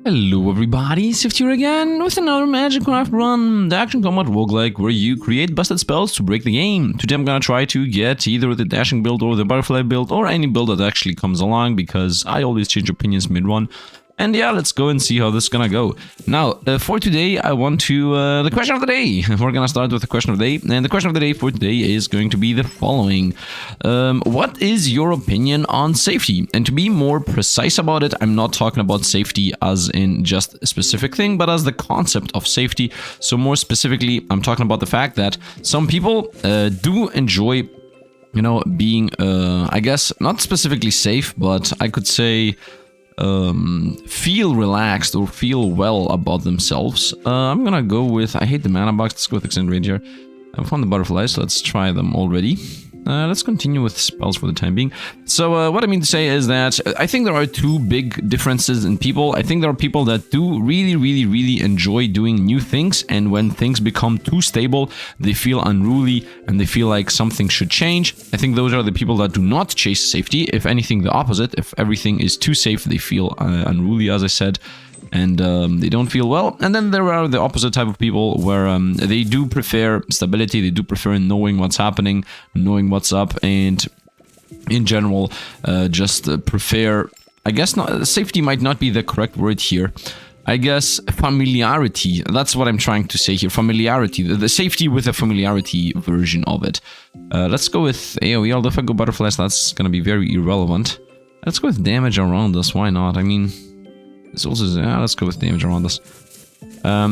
Hello everybody, Sifd here again with another Magicraft run, the action combat roguelike where you create busted spells to break the game. Today I'm gonna try to get either the dashing build or the butterfly build or any build that actually comes along because I always change opinions mid-run. And yeah, let's go and see how this is gonna go. Now, for today, I want to... the question of the day. We're gonna start with the question of the day. And the question of the day for today is going to be the following. What is your opinion on safety? And to be more precise about it, I'm not talking about safety as in just a specific thing, but as the concept of safety. So more specifically, I'm talking about the fact that some people do enjoy, you know, being, I guess, not specifically safe, but I could say... feel relaxed or feel well about themselves. I'm gonna go with, I hate the mana box, let's go with Extended Range here. I found the butterflies, so let's try them already. Let's continue with spells for the time being. So what I mean to say is that I think there are two big differences in people. I think there are people that do really enjoy doing new things, and when things become too stable, they feel unruly and they feel like something should change. I think those are the people that do not chase safety. If anything, the opposite. If everything is too safe, they feel unruly, as I said. And they don't feel well. And then there are the opposite type of people where they do prefer stability, they do prefer knowing what's happening, knowing what's up, and in general just prefer, I guess not, safety might not be the correct word here. I guess familiarity, that's what I'm trying to say here, familiarity, the safety with a familiarity version of it. Let's go with AoE, although if I go butterflies, that's gonna be very irrelevant. Let's go with damage around us, why not? I mean... It's also, yeah, let's go with damage around us.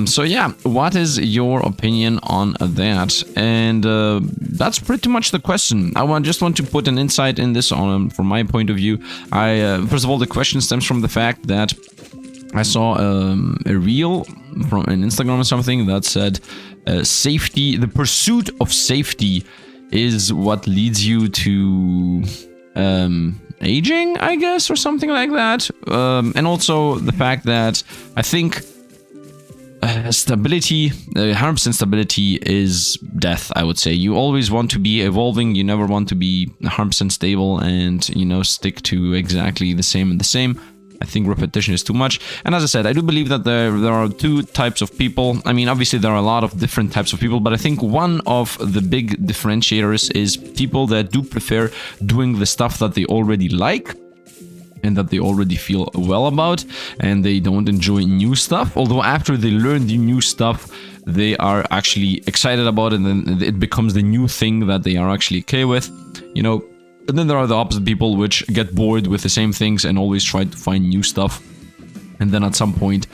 So yeah, what is your opinion on that? And that's pretty much the question. I just want to put an insight in this on from my point of view. First of all, the question stems from the fact that I saw a reel from an Instagram or something that said safety, the pursuit of safety is what leads you to aging, I guess, or something like that. And also the fact that I think stability, 100% stability is death, I would say. You always want to be evolving, you never want to be 100% stable and, you know, stick to exactly the same and the same. I think repetition is too much. And as I said, I do believe that there are two types of people. I mean, obviously there are a lot of different types of people, but I think one of the big differentiators is people that do prefer doing the stuff that they already like and that they already feel well about, and they don't enjoy new stuff. Although after they learn the new stuff, they are actually excited about it, and then it becomes the new thing that they are actually okay with, you know. And then there are the opposite people which get bored with the same things and always try to find new stuff. And then at some point,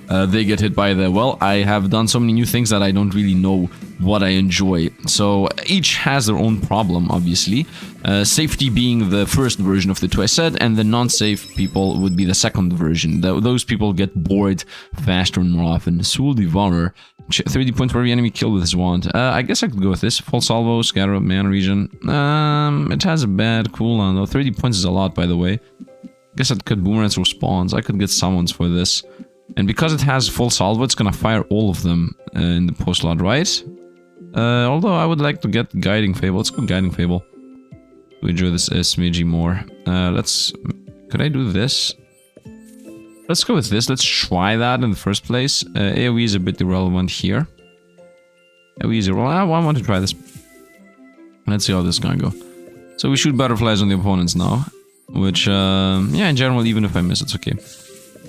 they get hit by the, well, I have done so many new things that I don't really know what I enjoy. So each has their own problem, obviously. Safety being the first version of the two I said, and the non-safe people would be the second version. Those people get bored faster and more often. Soul Devourer. 30 points for every enemy killed with his wand. I guess I could go with this. Full salvo, scatter up mana region. It has a bad cooldown though. 30 points is a lot, by the way. Guess I could boomerangs or spawns. I could get summons for this. And because it has full salvo, it's gonna fire all of them in the post slot, right? Although I would like to get Guiding Fable. Let's go Guiding Fable. We enjoy this smidgy more. Could I do this? Let's go with this. Let's try that in the first place. AoE is a bit irrelevant here. AoE is irrelevant. I want to try this. Let's see how this is gonna go. So we shoot butterflies on the opponents now. Which, yeah, in general, even if I miss, it's okay.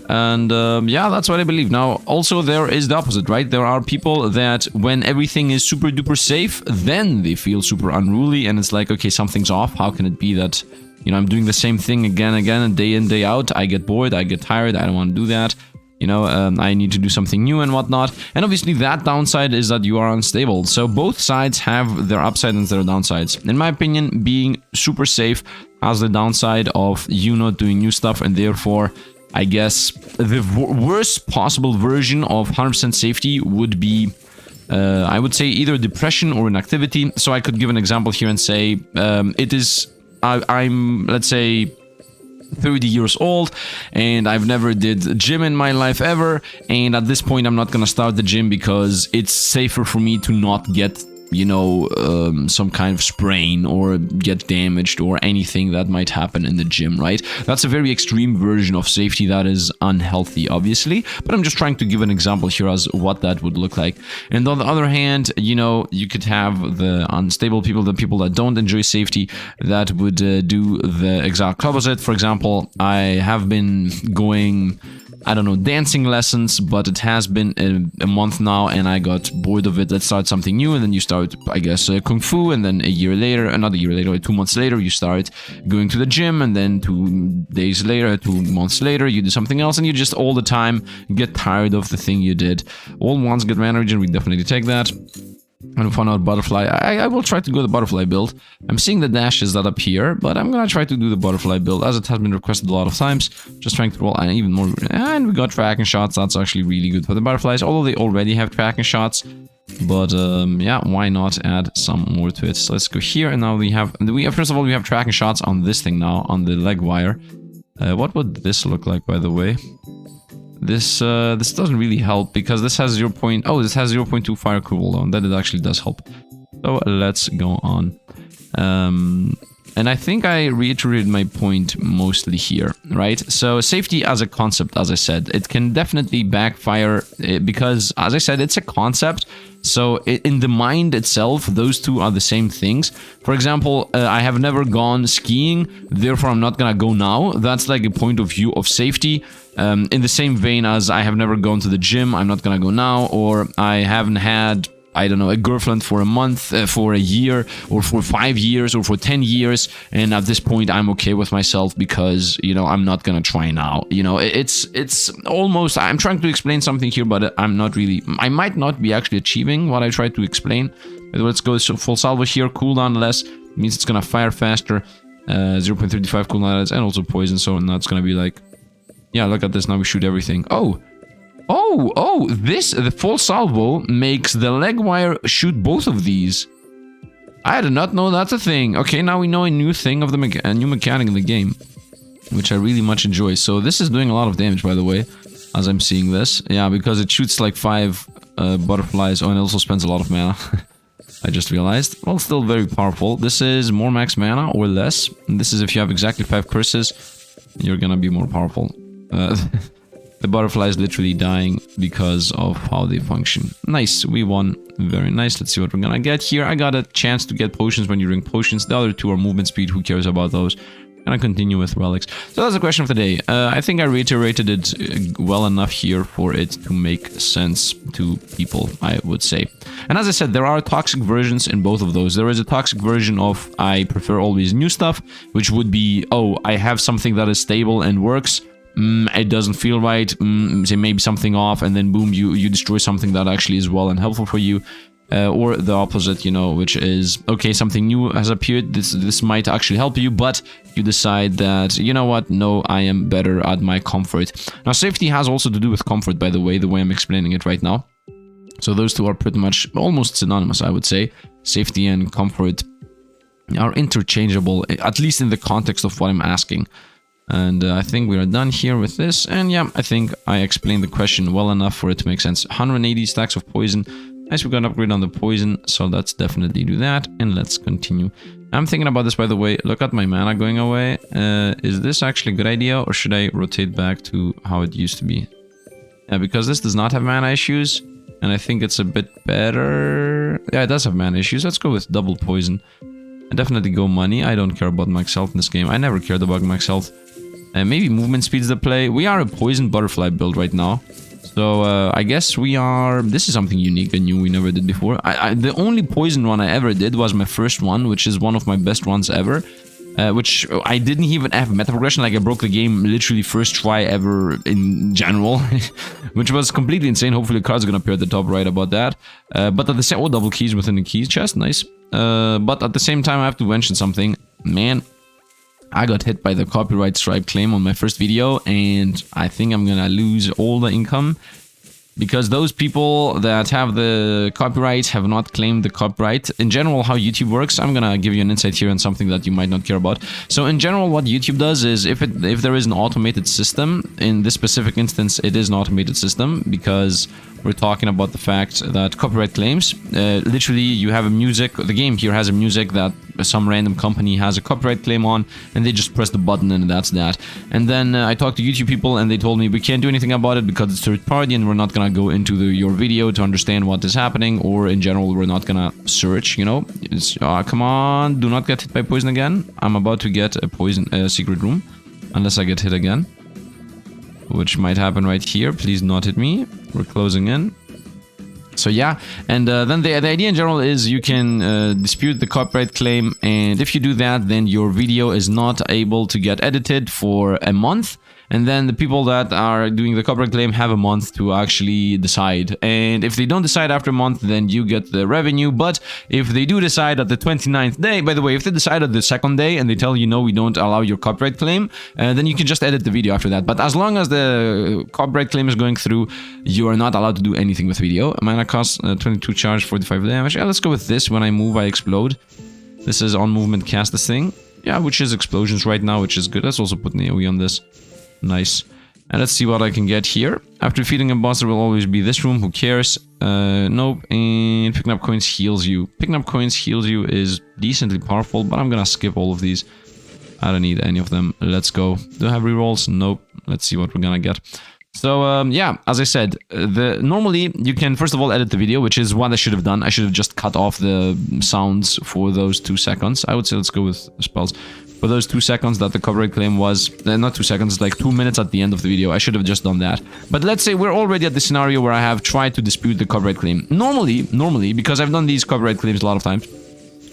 And, yeah, that's what I believe. Now, also, there is the opposite, right? There are people that, when everything is super duper safe, then they feel super unruly, and it's like, okay, something's off. How can it be that... You know, I'm doing the same thing again and day in, day out. I get bored, I get tired, I don't want to do that. You know, I need to do something new and whatnot. And obviously that downside is that you are unstable. So both sides have their upside and their downsides. In my opinion, being super safe has the downside of you not doing new stuff, and therefore, I guess, the worst possible version of 100% safety would be... I would say either depression or inactivity. So I could give an example here and say, it is... I'm, let's say, 30 years old, and I've never did gym in my life ever, and at this point I'm not gonna start the gym because it's safer for me to not get you know, some kind of sprain or get damaged or anything that might happen in the gym, right? That's a very extreme version of safety that is unhealthy, obviously, but I'm just trying to give an example here as what that would look like. And on the other hand, you know, you could have the unstable people, the people that don't enjoy safety, that would do the exact opposite. For example, I have been going, I don't know, dancing lessons, but it has been a month now and I got bored of it. Let's start something new. And then you start, I guess, Kung Fu, and then a year later, another year later, like 2 months later, you start going to the gym, and then 2 days later, 2 months later, you do something else, and you just all the time get tired of the thing you did. All ones get mana regen, we definitely take that. And find out butterfly. I will try to go the butterfly build. I'm seeing the dashes that appear, but I'm gonna try to do the butterfly build as it has been requested a lot of times. Just trying to roll even more. And we got tracking shots. That's actually really good for the butterflies, although they already have tracking shots. But yeah, why not add some more to it? So let's go here, and now we have first of all we have tracking shots on this thing now, on the leg wire. What would this look like, by the way? This doesn't really help because this has 0.2 fire cooldown. That it actually does help. So let's go on. And I think I reiterated my point mostly here, right? So safety as a concept, as I said, it can definitely backfire because, as I said, it's a concept. So in the mind itself, those two are the same things. For example, I have never gone skiing, therefore I'm not gonna go now. That's like a point of view of safety. In the same vein as I have never gone to the gym, I'm not gonna go now, or I haven't had, I don't know, a girlfriend for a month, for a year, or for 5 years, or for 10 years, and at this point I'm okay with myself because, you know, I'm not gonna try now. You know, it's almost, I'm trying to explain something here, but I'm not really, I might not be actually achieving what I tried to explain. But let's go full salvo here, cooldown less, means it's gonna fire faster, 0.35 cooldown less, and also poison, so now it's gonna be like, yeah, look at this, now we shoot everything. Oh, the full salvo makes the leg wire shoot both of these. I did not know that's a thing. Okay, now we know a new thing of the a new mechanic in the game, which I really much enjoy. So this is doing a lot of damage, by the way, as I'm seeing this. Yeah, because it shoots like 5 butterflies. Oh, and it also spends a lot of mana. I just realized. Well, still very powerful. This is more max mana or less. And this is if you have exactly 5 curses, you're gonna be more powerful. The butterfly is literally dying because of how they function. Nice, we won. Very nice. Let's see what we're gonna get here. I got a chance to get potions when you drink potions. The other 2 are movement speed. Who cares about those? Gonna continue with relics. So that's the question of the day. I think I reiterated it well enough here for it to make sense to people, I would say. And as I said, there are toxic versions in both of those. There is a toxic version of I prefer always new stuff, which would be, oh, I have something that is stable and works. It doesn't feel right, say maybe something off, and then boom, you destroy something that actually is well and helpful for you. Or the opposite, you know, which is, okay, something new has appeared, this might actually help you, but you decide that, you know what, no, I am better at my comfort. Now, safety has also to do with comfort, by the way I'm explaining it right now. So those two are pretty much almost synonymous, I would say. Safety and comfort are interchangeable, at least in the context of what I'm asking. And I think we are done here with this. And yeah, I think I explained the question well enough for it to make sense. 180 stacks of poison. Nice, we got an upgrade on the poison, so let's definitely do that. And let's continue. I'm thinking about this, by the way. Look at my mana going away. Is this actually a good idea, or should I rotate back to how it used to be? Yeah, because this does not have mana issues, and I think it's a bit better. Yeah, it does have mana issues. Let's go with double poison. I definitely go money. I don't care about max health in this game. I never cared about max health. Maybe movement speeds the play. We are a poison butterfly build right now. So I guess we are... This is something unique and new we never did before. The only poison run I ever did was my first one, which is one of my best runs ever. Which I didn't even have meta progression. Like, I broke the game literally first try ever in general. Which was completely insane. Hopefully the cards are gonna appear at the top right about that. But at the same... Oh, double keys within the keys chest. Nice. But at the same time, I have to mention something. Man, I got hit by the copyright strike claim on my first video, and I think I'm gonna lose all the income because those people that have the copyright have not claimed the copyright. In general, how YouTube works, I'm gonna give you an insight here on something that you might not care about. So in general, what YouTube does is if there is an automated system, in this specific instance, it is an automated system because we're talking about the fact that copyright claims, literally you have a music, the game here has a music that some random company has a copyright claim on, and they just press the button and that's that. And then I talked to YouTube people and they told me we can't do anything about it because it's third party and we're not gonna go into your video to understand what is happening, or in general we're not gonna search, you know. It's, come on, do not get hit by poison again. I'm about to get a secret room, unless I get hit again, which might happen right here. Please not hit me. We're closing in. So yeah, and then the idea in general is you can dispute the copyright claim, and if you do that, then your video is not able to get edited for a month, and then the people that are doing the copyright claim have a month to actually decide. And if they don't decide after a month, then you get the revenue. But if they do decide at the 29th day, by the way, if they decide at the second day and they tell you, no, we don't allow your copyright claim, then you can just edit the video after that. But as long as the copyright claim is going through, you are not allowed to do anything with video. Mana cost 22 charge, 45 damage. Yeah, let's go with this. When I move, I explode. This is on movement, cast this thing. Yeah, which is explosions right now, which is good. Let's also put an AoE on this. Nice. And let's see what I can get here. After defeating a boss, there will always be this room. Who cares? Nope. And picking up coins heals you. Picking up coins heals you is decently powerful, but I'm gonna skip all of these. I don't need any of them. Let's go. Do I have rerolls? Nope. Let's see what we're gonna get. So, yeah, as I said, normally you can first of all edit the video, which is what I should have done. I should have just cut off the sounds for those 2 seconds. I would say let's go with spells. For those 2 seconds that the copyright claim was, not 2 seconds, like 2 minutes at the end of the video. I should have just done that. But let's say we're already at the scenario where I have tried to dispute the copyright claim. Normally, because I've done these copyright claims a lot of times,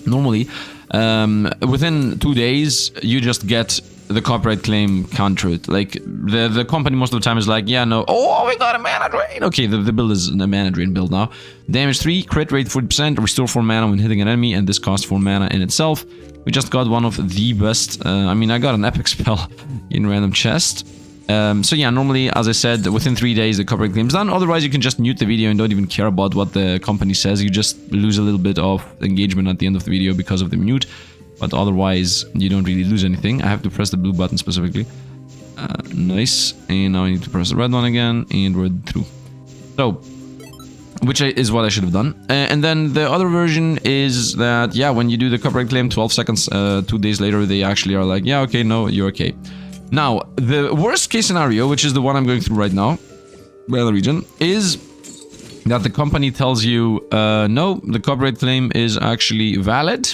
normally, within 2 days, you just get the copyright claim countered. Like, the company most of the time is like, yeah, no, oh, we got a mana drain. Okay, the build is a mana drain build now. Damage 3, crit rate 40%, restore 4 mana when hitting an enemy, and this costs 4 mana in itself. We just got one of the best, I mean, I got an epic spell in random chest. So yeah, normally, as I said, within 3 days the copyright claim is done. Otherwise, you can just mute the video and don't even care about what the company says. You just lose a little bit of engagement at the end of the video because of the mute. But otherwise, you don't really lose anything. I have to press the blue button specifically. Nice. And now I need to press the red one again, and we're through. So, which is what I should have done. And then the other version is that, yeah, when you do the copyright claim, 12 seconds, 2 days later, they actually are like, yeah, okay, no, you're okay. Now, the worst case scenario, which is the one I'm going through right now, by the region, is that the company tells you, no, the copyright claim is actually valid.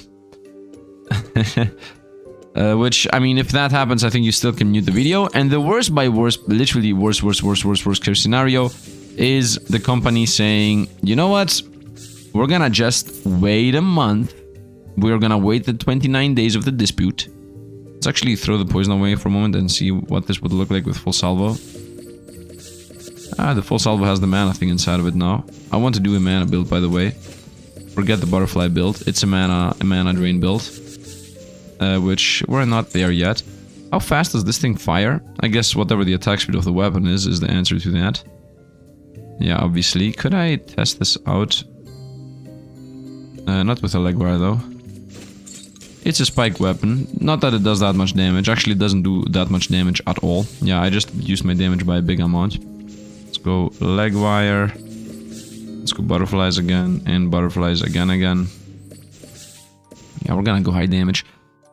Which, I mean, if that happens, I think you still can mute the video. And the worst by worst, literally worst case scenario is the company saying, you know what, we're gonna just wait a month. We're gonna wait the 29 days of the dispute. Let's actually throw the poison away for a moment and see what this would look like with full salvo. Ah, the full salvo has the mana thing inside of it now. I want to do a mana build, by the way. Forget the butterfly build. It's a mana drain build. Which we're not there yet. How fast does this thing fire? I guess whatever the attack speed of the weapon is the answer to that. Yeah, obviously. Could I test this out? Not with a leg wire though. It's a spike weapon. Not that it does that much damage. Actually, it doesn't do that much damage at all. Yeah, I just used my damage by a big amount. Let's go leg wire. Let's go butterflies again. And butterflies again. Yeah, we're gonna go high damage.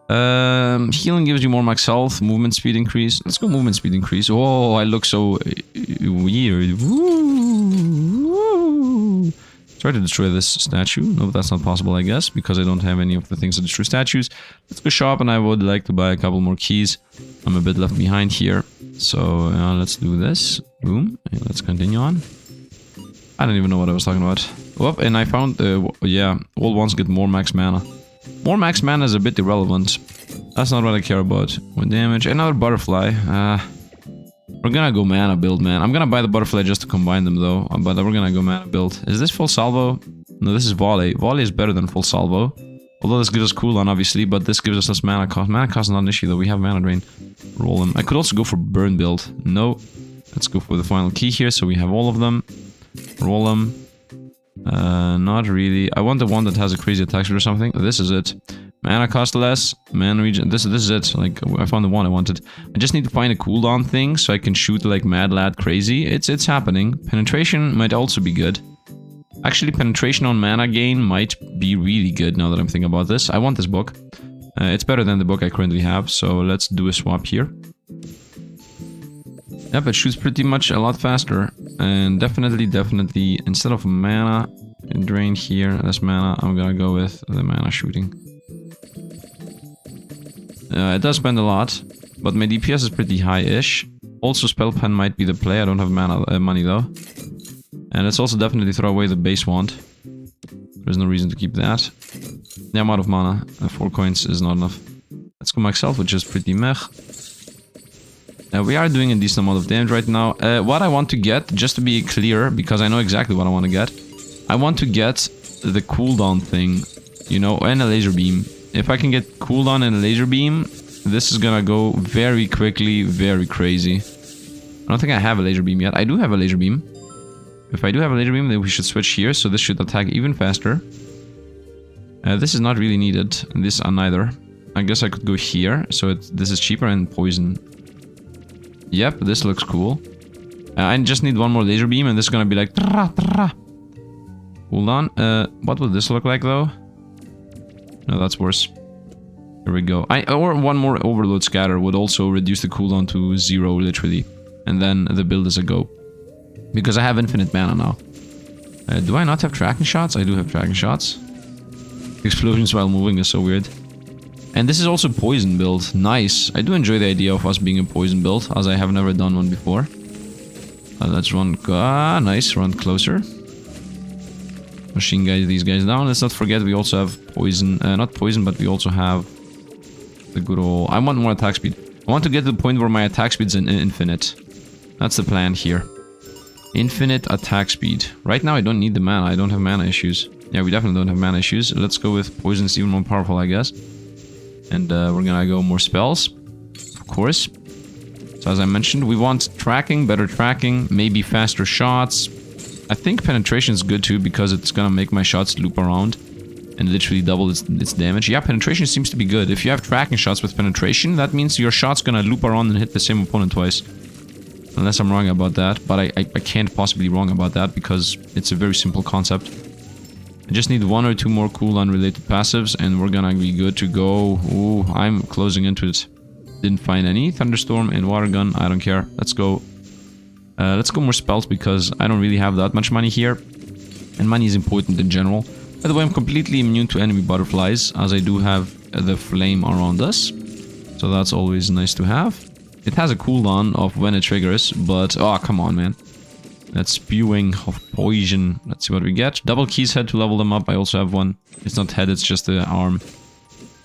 Healing gives you more max health, movement speed increase. Let's go movement speed increase. Oh, I look so weird. Woo. Try to destroy this statue. No, that's not possible, I guess, because I don't have any of the things to destroy statues. Let's go shop, and I would like to buy a couple more keys. I'm a bit left behind here. So, let's do this. Boom. And let's continue on. I don't even know what I was talking about. Oh, and I found, yeah, all ones get more max mana. More max mana is a bit irrelevant. That's not what I care about. More damage. Another butterfly. We're gonna go mana build, man. I'm gonna buy the butterfly just to combine them, though. But we're gonna go mana build. Is this full salvo? No, this is volley. Volley is better than full salvo. Although this gives us cooldown, obviously, but this gives us less mana cost. Mana cost is not an issue, though. We have mana drain. Roll them. I could also go for burn build. No. Let's go for the final key here, so we have all of them. Roll them. Not really. I want the one that has a crazy attack speed or something. This is it. Mana cost less. Mana regen. This is it. Like, I found the one I wanted. I just need to find a cooldown thing so I can shoot like mad lad crazy. It's happening. Penetration might also be good. Actually, penetration on mana gain might be really good now that I'm thinking about this. I want this book. It's better than the book I currently have, so let's do a swap here. Yep, it shoots pretty much a lot faster. And definitely, instead of mana drain here, less mana, I'm gonna go with the mana shooting. It does spend a lot, but my DPS is pretty high-ish. Also, spell pen might be the play. I don't have money though. And let's also definitely throw away the base wand. There's no reason to keep that. Yeah, I'm out of mana. 4 coins is not enough. Let's go max health, which is pretty meh. We are doing a decent amount of damage right now. What I want to get, just to be clear, because I know exactly what I want to get. I want to get the cooldown thing, you know, and a laser beam. If I can get cooldown and a laser beam, this is gonna go very quickly, very crazy. I don't think I have a laser beam yet. I do have a laser beam. If I do have a laser beam, then we should switch here, so this should attack even faster. This is not really needed, and this neither. I guess I could go here, so this is cheaper, and poison. Yep, this looks cool. I just need one more laser beam, and this is gonna be like... Hold on, what would this look like, though? No, that's worse. Here we go. Or one more overload scatter would also reduce the cooldown to 0, literally. And then the build is a go. Because I have infinite mana now. Do I not have tracking shots? I do have tracking shots. Explosions while moving is so weird. And this is also poison build. Nice. I do enjoy the idea of us being a poison build, as I have never done one before. Let's run... nice. Run closer. Machine guide these guys down. Let's not forget we also have poison. Not poison, but we also have the good old... I want more attack speed. I want to get to the point where my attack speed's infinite. That's the plan here. Infinite attack speed. Right now I don't need the mana. I don't have mana issues. Yeah, we definitely don't have mana issues. Let's go with poison. It's even more powerful, I guess. And we're gonna go more spells. Of course. So as I mentioned, we want tracking, better tracking, maybe faster shots. I think penetration is good too, because it's gonna make my shots loop around and literally double its damage. Yeah, penetration seems to be good. If you have tracking shots with penetration, that means your shot's gonna loop around and hit the same opponent twice. Unless I'm wrong about that, but I can't possibly be wrong about that, because it's a very simple concept. I just need 1 or 2 more cooldown related passives, and we're gonna be good to go. Ooh, I'm closing into it. Didn't find any. Thunderstorm and water gun, I don't care. Let's go. Let's go more spells, because I don't really have that much money here. And money is important in general. By the way, I'm completely immune to enemy butterflies, as I do have the flame around us. So that's always nice to have. It has a cooldown of when it triggers, but... Oh, come on, man. That's spewing of poison. Let's see what we get. Double keys head to level them up. I also have one. It's not head, it's just the arm.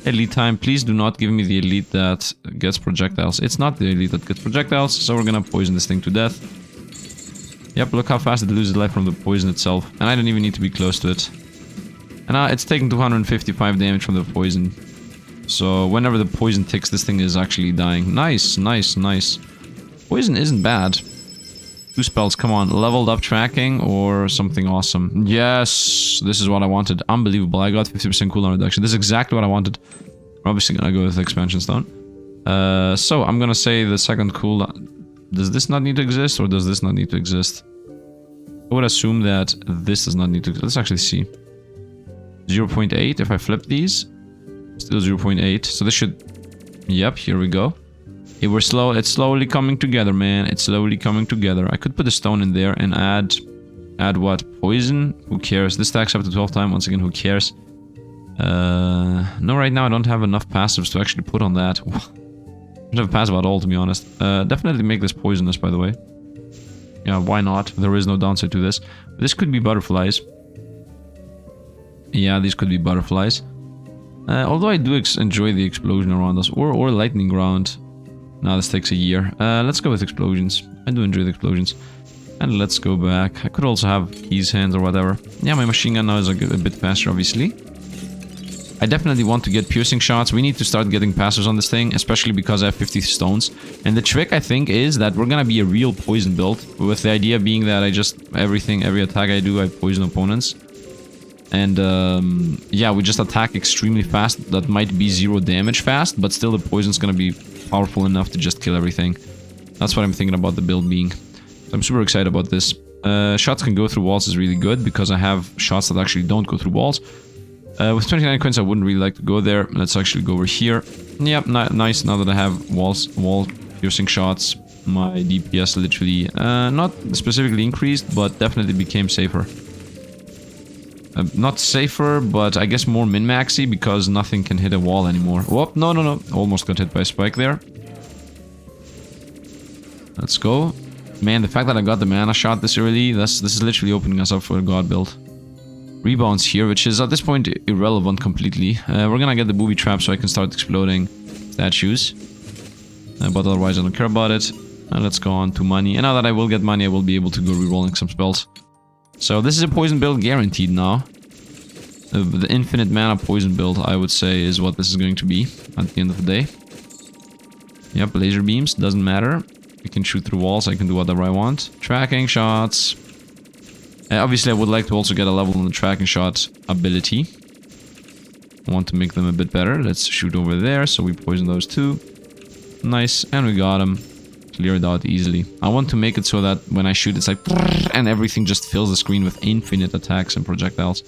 Elite time. Please do not give me the elite that gets projectiles. It's not the elite that gets projectiles, so we're gonna poison this thing to death. Yep, look how fast it loses life from the poison itself. And I don't even need to be close to it. And it's taking 255 damage from the poison. So whenever the poison ticks, this thing is actually dying. Nice, nice, nice. Poison isn't bad. 2 spells, come on. Leveled up tracking or something awesome. Yes, this is what I wanted. Unbelievable. I got 50% cooldown reduction. This is exactly what I wanted. We're obviously gonna go with the expansion stone. So I'm gonna say the second cooldown. Does this not need to exist, or does this not need to exist? I would assume that this does not need to... Let's actually see. 0.8 if I flip these. Still 0.8, so this should... Yep, here we go. It we're slow. It's slowly coming together, man. It's slowly coming together. I could put a stone in there and add what? Poison? Who cares? This stacks up to 12 times. Once again, who cares? No, right now I don't have enough passives to actually put on that. I don't have a passive at all, to be honest. Definitely make this poisonous, by the way. Yeah, why not? There is no downside to this. This could be butterflies. Yeah, these could be butterflies. Although I do enjoy the explosion around us. Or lightning round. Now this takes a year. Let's go with explosions. I do enjoy the explosions. And let's go back. I could also have keys hands or whatever. Yeah, my machine gun now is a bit faster, obviously. I definitely want to get piercing shots. We need to start getting passives on this thing, especially because I have 50 stones. And the trick, I think, is that we're gonna be a real poison build, with the idea being that every attack I do, I poison opponents. And yeah, we just attack extremely fast. That might be 0 damage fast, but still the poison's gonna be powerful enough to just kill everything. That's what I'm thinking about the build being. So I'm super excited about this. Shots can go through walls is really good because I have shots that actually don't go through walls. With 29 coins, I wouldn't really like to go there. Let's actually go over here. Yep, nice. Now that I have wall piercing shots, my DPS literally not specifically increased, but definitely became safer. Not safer, but I guess more min-maxy because nothing can hit a wall anymore. Whoop, no. Almost got hit by a spike there. Let's go. Man, the fact that I got the mana shot this early, this is literally opening us up for a god build. Rebounds here, which is at this point irrelevant completely. We're gonna get the booby trap so I can start exploding statues. But otherwise I don't care about it. And let's go on to money. And now that I will get money, I will be able to go rerolling some spells. So this is a poison build guaranteed now. The infinite mana poison build, I would say, is what this is going to be at the end of the day. Yep, laser beams, doesn't matter. I can shoot through walls, I can do whatever I want. Tracking shots. Obviously, I would like to also get a level on the tracking shot ability. I want to make them a bit better. Let's shoot over there, so we poison those two. Nice, and we got them. Cleared out easily. I want to make it so that when I shoot, it's like... and everything just fills the screen with infinite attacks and projectiles.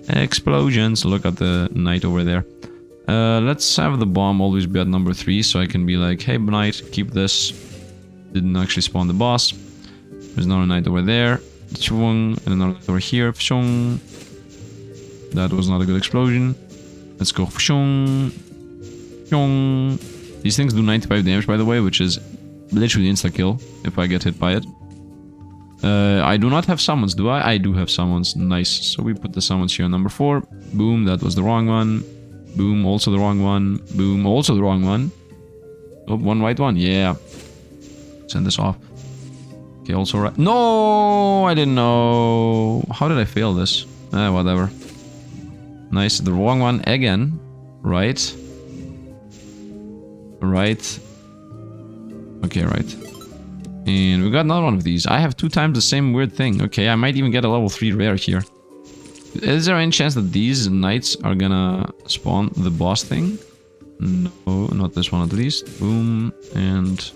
Explosions. Look at the knight over there. Let's have the bomb always be at number 3, so I can be like, hey, knight, keep this. Didn't actually spawn the boss. There's another knight over there. And another knight over here. That was not a good explosion. Let's go. These things do 95 damage, by the way, which is literally insta-kill if I get hit by it. I do not have summons, do I? I do have summons. Nice. So we put the summons here on number 4. Boom, that was the wrong one. Boom, also the wrong one. Boom, also the wrong one. Oh, one white one. Yeah. Send this off. Okay, also right. No, I didn't know. How did I fail this? Whatever. Nice. The wrong one again. Right. Right. Okay, right. And we got another one of these. I have 2 times the same weird thing. Okay, I might even get a level 3 rare here. Is there any chance that these knights are gonna spawn the boss thing? No, not this one at least. Boom, and...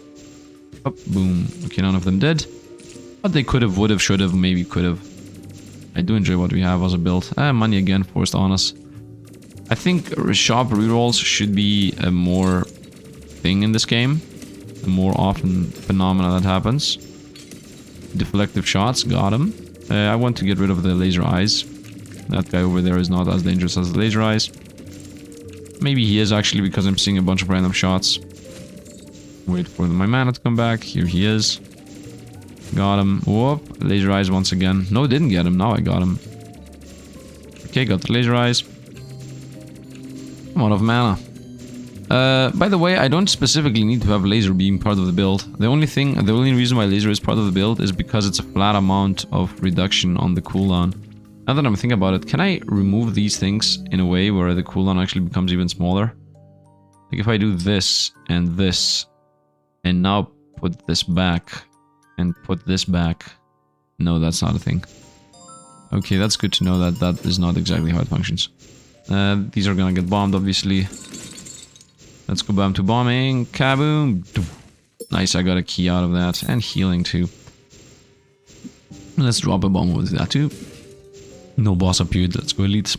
up, boom. Okay, none of them did. But they could have, would have, should have, maybe could have. I do enjoy what we have as a build. Money again forced on us. I think shop rerolls should be a more thing in this game. A more often phenomena that happens. Deflective shots, got him. I want to get rid of the laser eyes. That guy over there is not as dangerous as the laser eyes. Maybe he is actually because I'm seeing a bunch of random shots. Wait for my mana to come back. Here he is. Got him. Whoop. Laser eyes once again. No, didn't get him. Now I got him. Okay, got the laser eyes. I'm out of mana. By the way, I don't specifically need to have laser being part of the build. The only reason why laser is part of the build is because it's a flat amount of reduction on the cooldown. Now that I'm thinking about it, can I remove these things in a way where the cooldown actually becomes even smaller? Like if I do this, and now put this back, and put this back. No, that's not a thing. Okay, that's good to know that that is not exactly how it functions. These are gonna get bombed, obviously. Let's go back to bombing. Kaboom! Nice, I got a key out of that. And healing, too. Let's drop a bomb with that, too. No boss appeared. Let's go elites.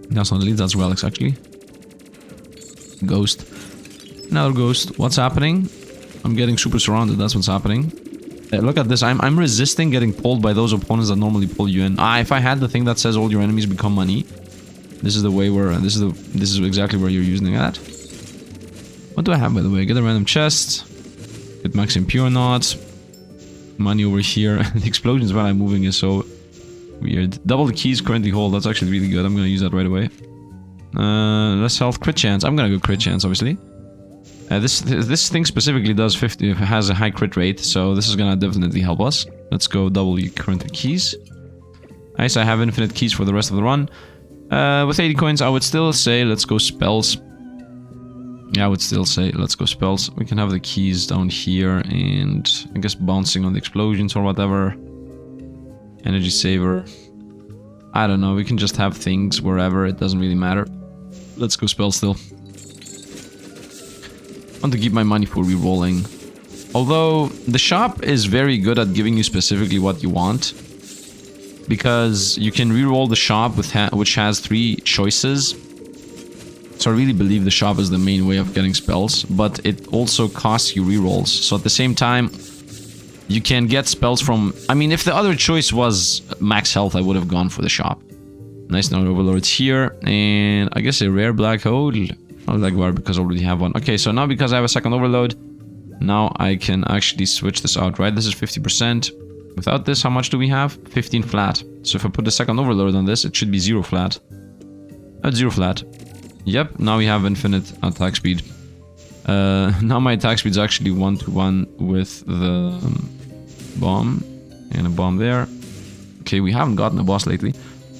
That's not elites, that's relics, actually. Ghost. Another ghost. What's happening? I'm getting super surrounded. That's what's happening. Look at this. I'm resisting getting pulled by those opponents that normally pull you in. If I had the thing that says all your enemies become money, this is the way where this is exactly where you're using that. What do I have, by the way? Get a random chest. Get max impure knot. Money over here. The explosions when I'm moving is so weird. Double the keys currently hold. That's actually really good. I'm gonna use that right away. Less health, crit chance. I'm gonna go crit chance, obviously. This thing specifically does 50. Has a high crit rate, so this is gonna definitely help us. Let's go double your current keys. Nice. I have infinite keys for the rest of the run. With 80 coins, I would still say let's go spells. Yeah, I would still say let's go spells. We can have the keys down here and I guess bouncing on the explosions or whatever. Energy saver. I don't know, we can just have things wherever, it doesn't really matter. Let's go spell still. I want to keep my money for re-rolling. Although, the shop is very good at giving you specifically what you want. Because you can re-roll the shop with which has 3 choices. So I really believe the shop is the main way of getting spells. But it also costs you re-rolls. So at the same time, you can get spells from... I mean, if the other choice was max health, I would have gone for the shop. Nice Node Overlords here. And I guess a rare black hole. I like war because I already have one. Okay, so now because I have a second overload, now I can actually switch this out, right? This is 50%. Without this, how much do we have? 15 flat. So if I put the second overload on this, it should be 0 flat. That's 0 flat. Yep, now we have infinite attack speed. Now my attack speed is actually 1-to-1 with the bomb. And a bomb there. Okay, we haven't gotten a boss lately.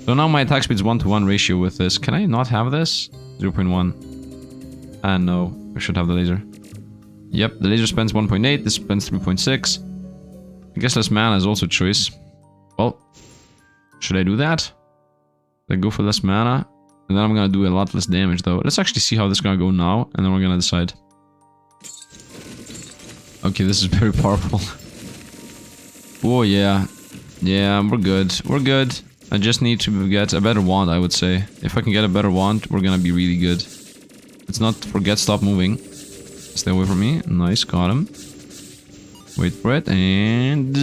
So now my attack speed is 1-to-1 ratio with this. Can I not have this? 0.1. And no, I should have the laser. Yep, the laser spends 1.8, this spends 3.6. I guess less mana is also a choice. Well, should I do that? Should I go for less mana? And then I'm gonna do a lot less damage though. Let's actually see how this is gonna go now, and then we're gonna decide. Okay, this is very powerful. Oh yeah. Yeah, we're good. We're good. I just need to get a better wand, I would say. If I can get a better wand, we're gonna be really good. Let's not forget stop moving. Stay away from me. Nice, got him. Wait for it, and...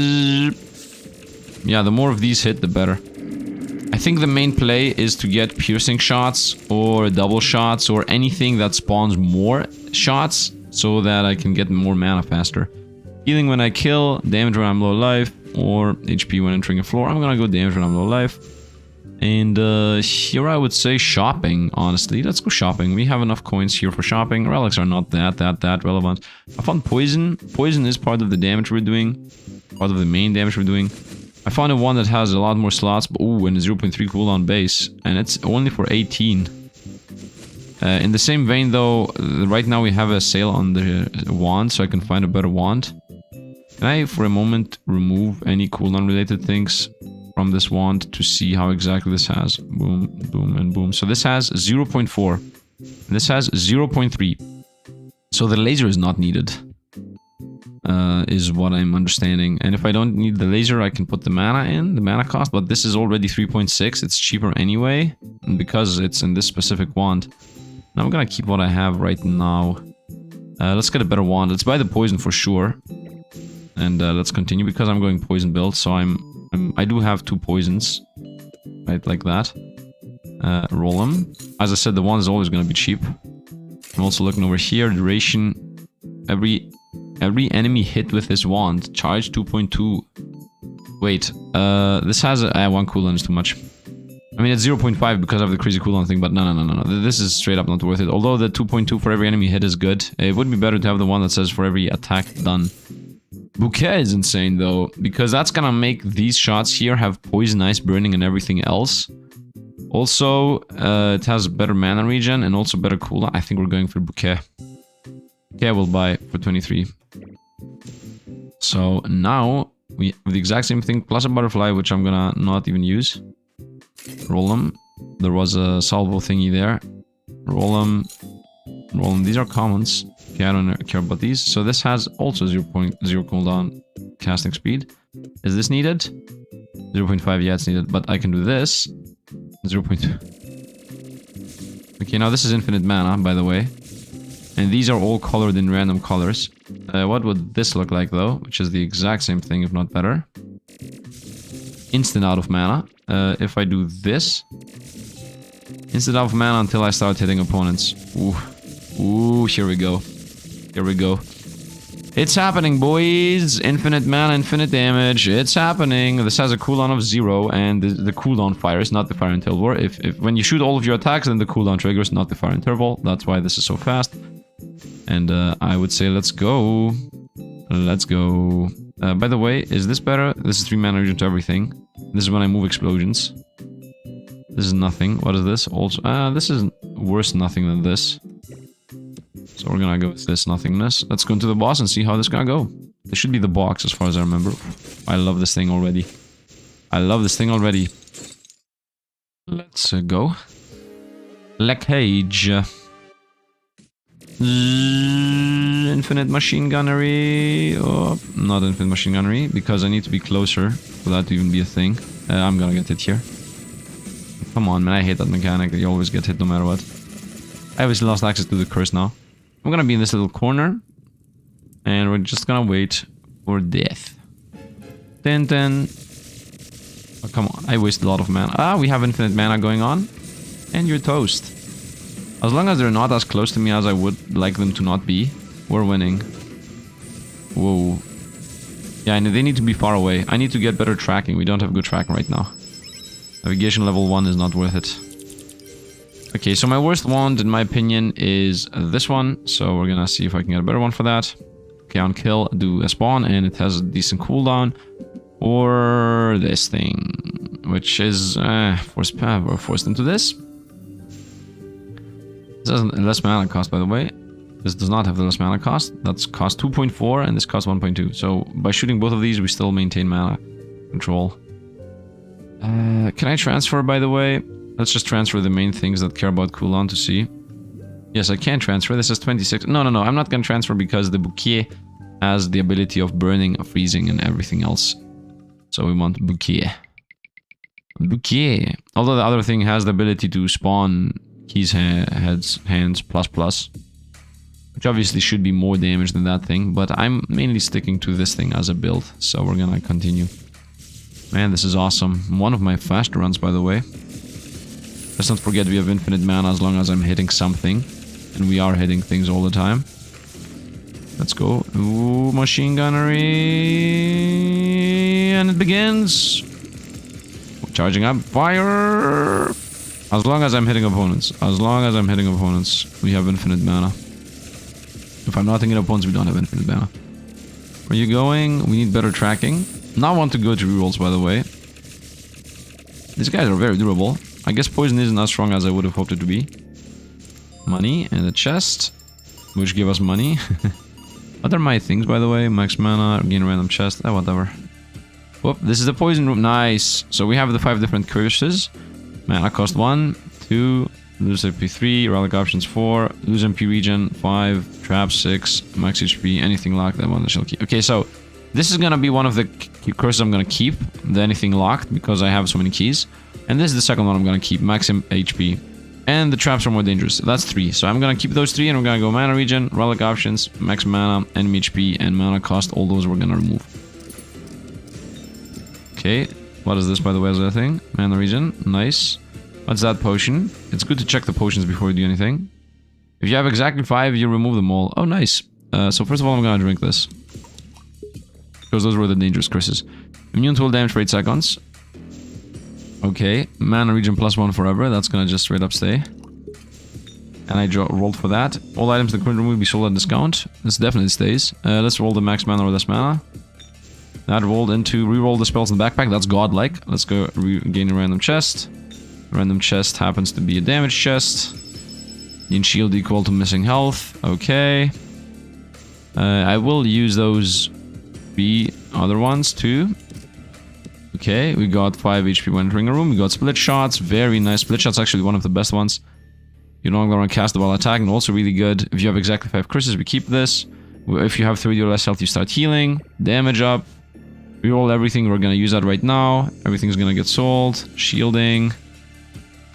yeah, the more of these hit, the better. I think the main play is to get piercing shots, or double shots, or anything that spawns more shots, so that I can get more mana faster. Healing when I kill, damage when I'm low life, or HP when entering a floor. I'm gonna go damage when I'm low life. And here I would say shopping, honestly. Let's go shopping. We have enough coins here for shopping. Relics are not that relevant. I found poison. Poison is part of the damage we're doing. Part of the main damage we're doing. I found a one that has a lot more slots. Ooh, and a 0.3 cooldown base. And it's only for 18. In the same vein though, right now we have a sale on the wand, so I can find a better wand. Can I, for a moment, remove any cooldown related things from this wand to see how exactly this has? Boom, boom, and boom. So this has 0.4. And this has 0.3. So the laser is not needed. Is what I'm understanding. And if I don't need the laser, I can put the mana in, the mana cost. But this is already 3.6. It's cheaper anyway. And because it's in this specific wand. Now I'm gonna keep what I have right now. Let's get a better wand. Let's buy the poison for sure. And let's continue because I'm going poison build. So I do have 2 poisons. Right, like that. Roll them. As I said, the wand is always gonna be cheap. I'm also looking over here. Duration. Every enemy hit with this wand. Charge 2.2. Wait. This has a... 1 cooldown is too much. I mean, it's 0.5 because of the crazy cooldown thing, but no. This is straight up not worth it. Although the 2.2 for every enemy hit is good, it would be better to have the one that says for every attack done. Bouquet is insane though, because that's gonna make these shots here have poison, ice, burning, and everything else. Also, it has better mana regen and also better cooldown. I think we're going for Bouquet. Bouquet will buy for 23. So now we have the exact same thing plus a butterfly, which I'm gonna not even use. Roll them. There was a salvo thingy there. Roll them. Roll them. These are commons. Okay, I don't care about these. So this has also 0.0 cooldown casting speed. Is this needed? 0.5, yeah, it's needed. But I can do this. 0.2. Okay, now this is infinite mana, by the way. And these are all colored in random colors. What would this look like, though? Which is the exact same thing, if not better. Instant out of mana. If I do this... instant out of mana until I start hitting opponents. Ooh. Ooh, here we go. Here we go. It's happening, boys! Infinite mana, infinite damage. It's happening. This has a cooldown of 0, and the cooldown fires, not the fire interval. If when you shoot all of your attacks, then the cooldown triggers, not the fire interval. That's why this is so fast. And I would say let's go. Let's go. By the way, is this better? This is 3 mana regen to everything. This is when I move explosions. This is nothing. What is this? Also, this is worse nothing than this. So we're gonna go with this nothingness. Let's go into the boss and see how this is gonna go. This should be the box as far as I remember. I love this thing already. I love this thing already. Let's go. Leckage. Infinite machine gunnery. Oh, not infinite machine gunnery, because I need to be closer for that to even be a thing. I'm gonna get hit here. Come on, man, I hate that mechanic that you always get hit no matter what. I obviously lost access to the curse now. I'm gonna be in this little corner, and we're just gonna wait for death. Dun. Oh, come on, I wasted a lot of mana. Ah, we have infinite mana going on, and you're toast. As long as they're not as close to me as I would like them to not be, we're winning. Whoa. Yeah, and they need to be far away. I need to get better tracking. We don't have good tracking right now. Navigation level 1 is not worth it. Okay, so my worst wand, in my opinion, is this one. So we're gonna see if I can get a better one for that. Okay, on kill, do a spawn, and it has a decent cooldown. Or this thing, which is we're forced into this. This has less mana cost, by the way. This does not have the less mana cost. That's cost 2.4 and this costs 1.2. So by shooting both of these, we still maintain mana control. Can I transfer, by the way? Let's just transfer the main things that care about cooldown to see. Yes, I can transfer. This is 26. No. I'm not going to transfer because the bouquet has the ability of burning, freezing, and everything else. So we want bouquet. Bouquet. Although the other thing has the ability to spawn keys, heads, hands, ++. Which obviously should be more damage than that thing. But I'm mainly sticking to this thing as a build. So we're gonna continue. Man, this is awesome. One of my faster runs, by the way. Let's not forget we have infinite mana as long as I'm hitting something. And we are hitting things all the time. Let's go. Ooh, machine gunnery. And it begins. Charging up. Fire. As long as I'm hitting opponents. As long as I'm hitting opponents, we have infinite mana. If I'm not hitting opponents, we don't have infinite mana. Where are you going? We need better tracking. Now I want to go to rerolls, by the way. These guys are very durable. I guess poison isn't as strong as I would have hoped it to be. Money and a chest, which give us money. What are my things, by the way? Max mana, gain a random chest, whatever. Whoop, this is the poison room. Nice. So we have the 5 different curses. Mana cost 1, 2, lose HP 3, relic options 4, lose MP regen 5, trap 6, max HP, anything locked, that one the shell key. Okay, so this is gonna be one of the curses I'm gonna keep, the anything locked, because I have so many keys. And this is the second one I'm gonna keep, max HP. And the traps are more dangerous. That's 3. So I'm gonna keep those 3 and we're gonna go mana regen, relic options, max mana, enemy HP, and mana cost. All those we're gonna remove. Okay. What is this, by the way, as a thing? Mana regen. Nice. What's that potion? It's good to check the potions before you do anything. If you have exactly 5, you remove them all. Oh, nice. So first of all, I'm gonna drink this. Because those were the dangerous curses. Immune to all damage for 8 seconds. Okay, mana regen +1 forever. That's gonna just straight up stay. And I rolled for that. All items that couldn't remove will be sold at discount. This definitely stays. Let's roll the max mana or less mana. That rolled into reroll the spells in the backpack. That's godlike. Let's go gain a random chest. Random chest happens to be a damage chest. Gain shield equal to missing health. Okay. I will use those 3 other ones too. Okay, we got 5 HP when entering a room. We got split shots. Very nice. Split shots actually one of the best ones. You no longer want to cast the while attacking. Also really good. If you have exactly 5 curses, we keep this. If you have 30 or less health, you start healing. Damage up. Reroll everything. We're going to use that right now. Everything's going to get sold. Shielding.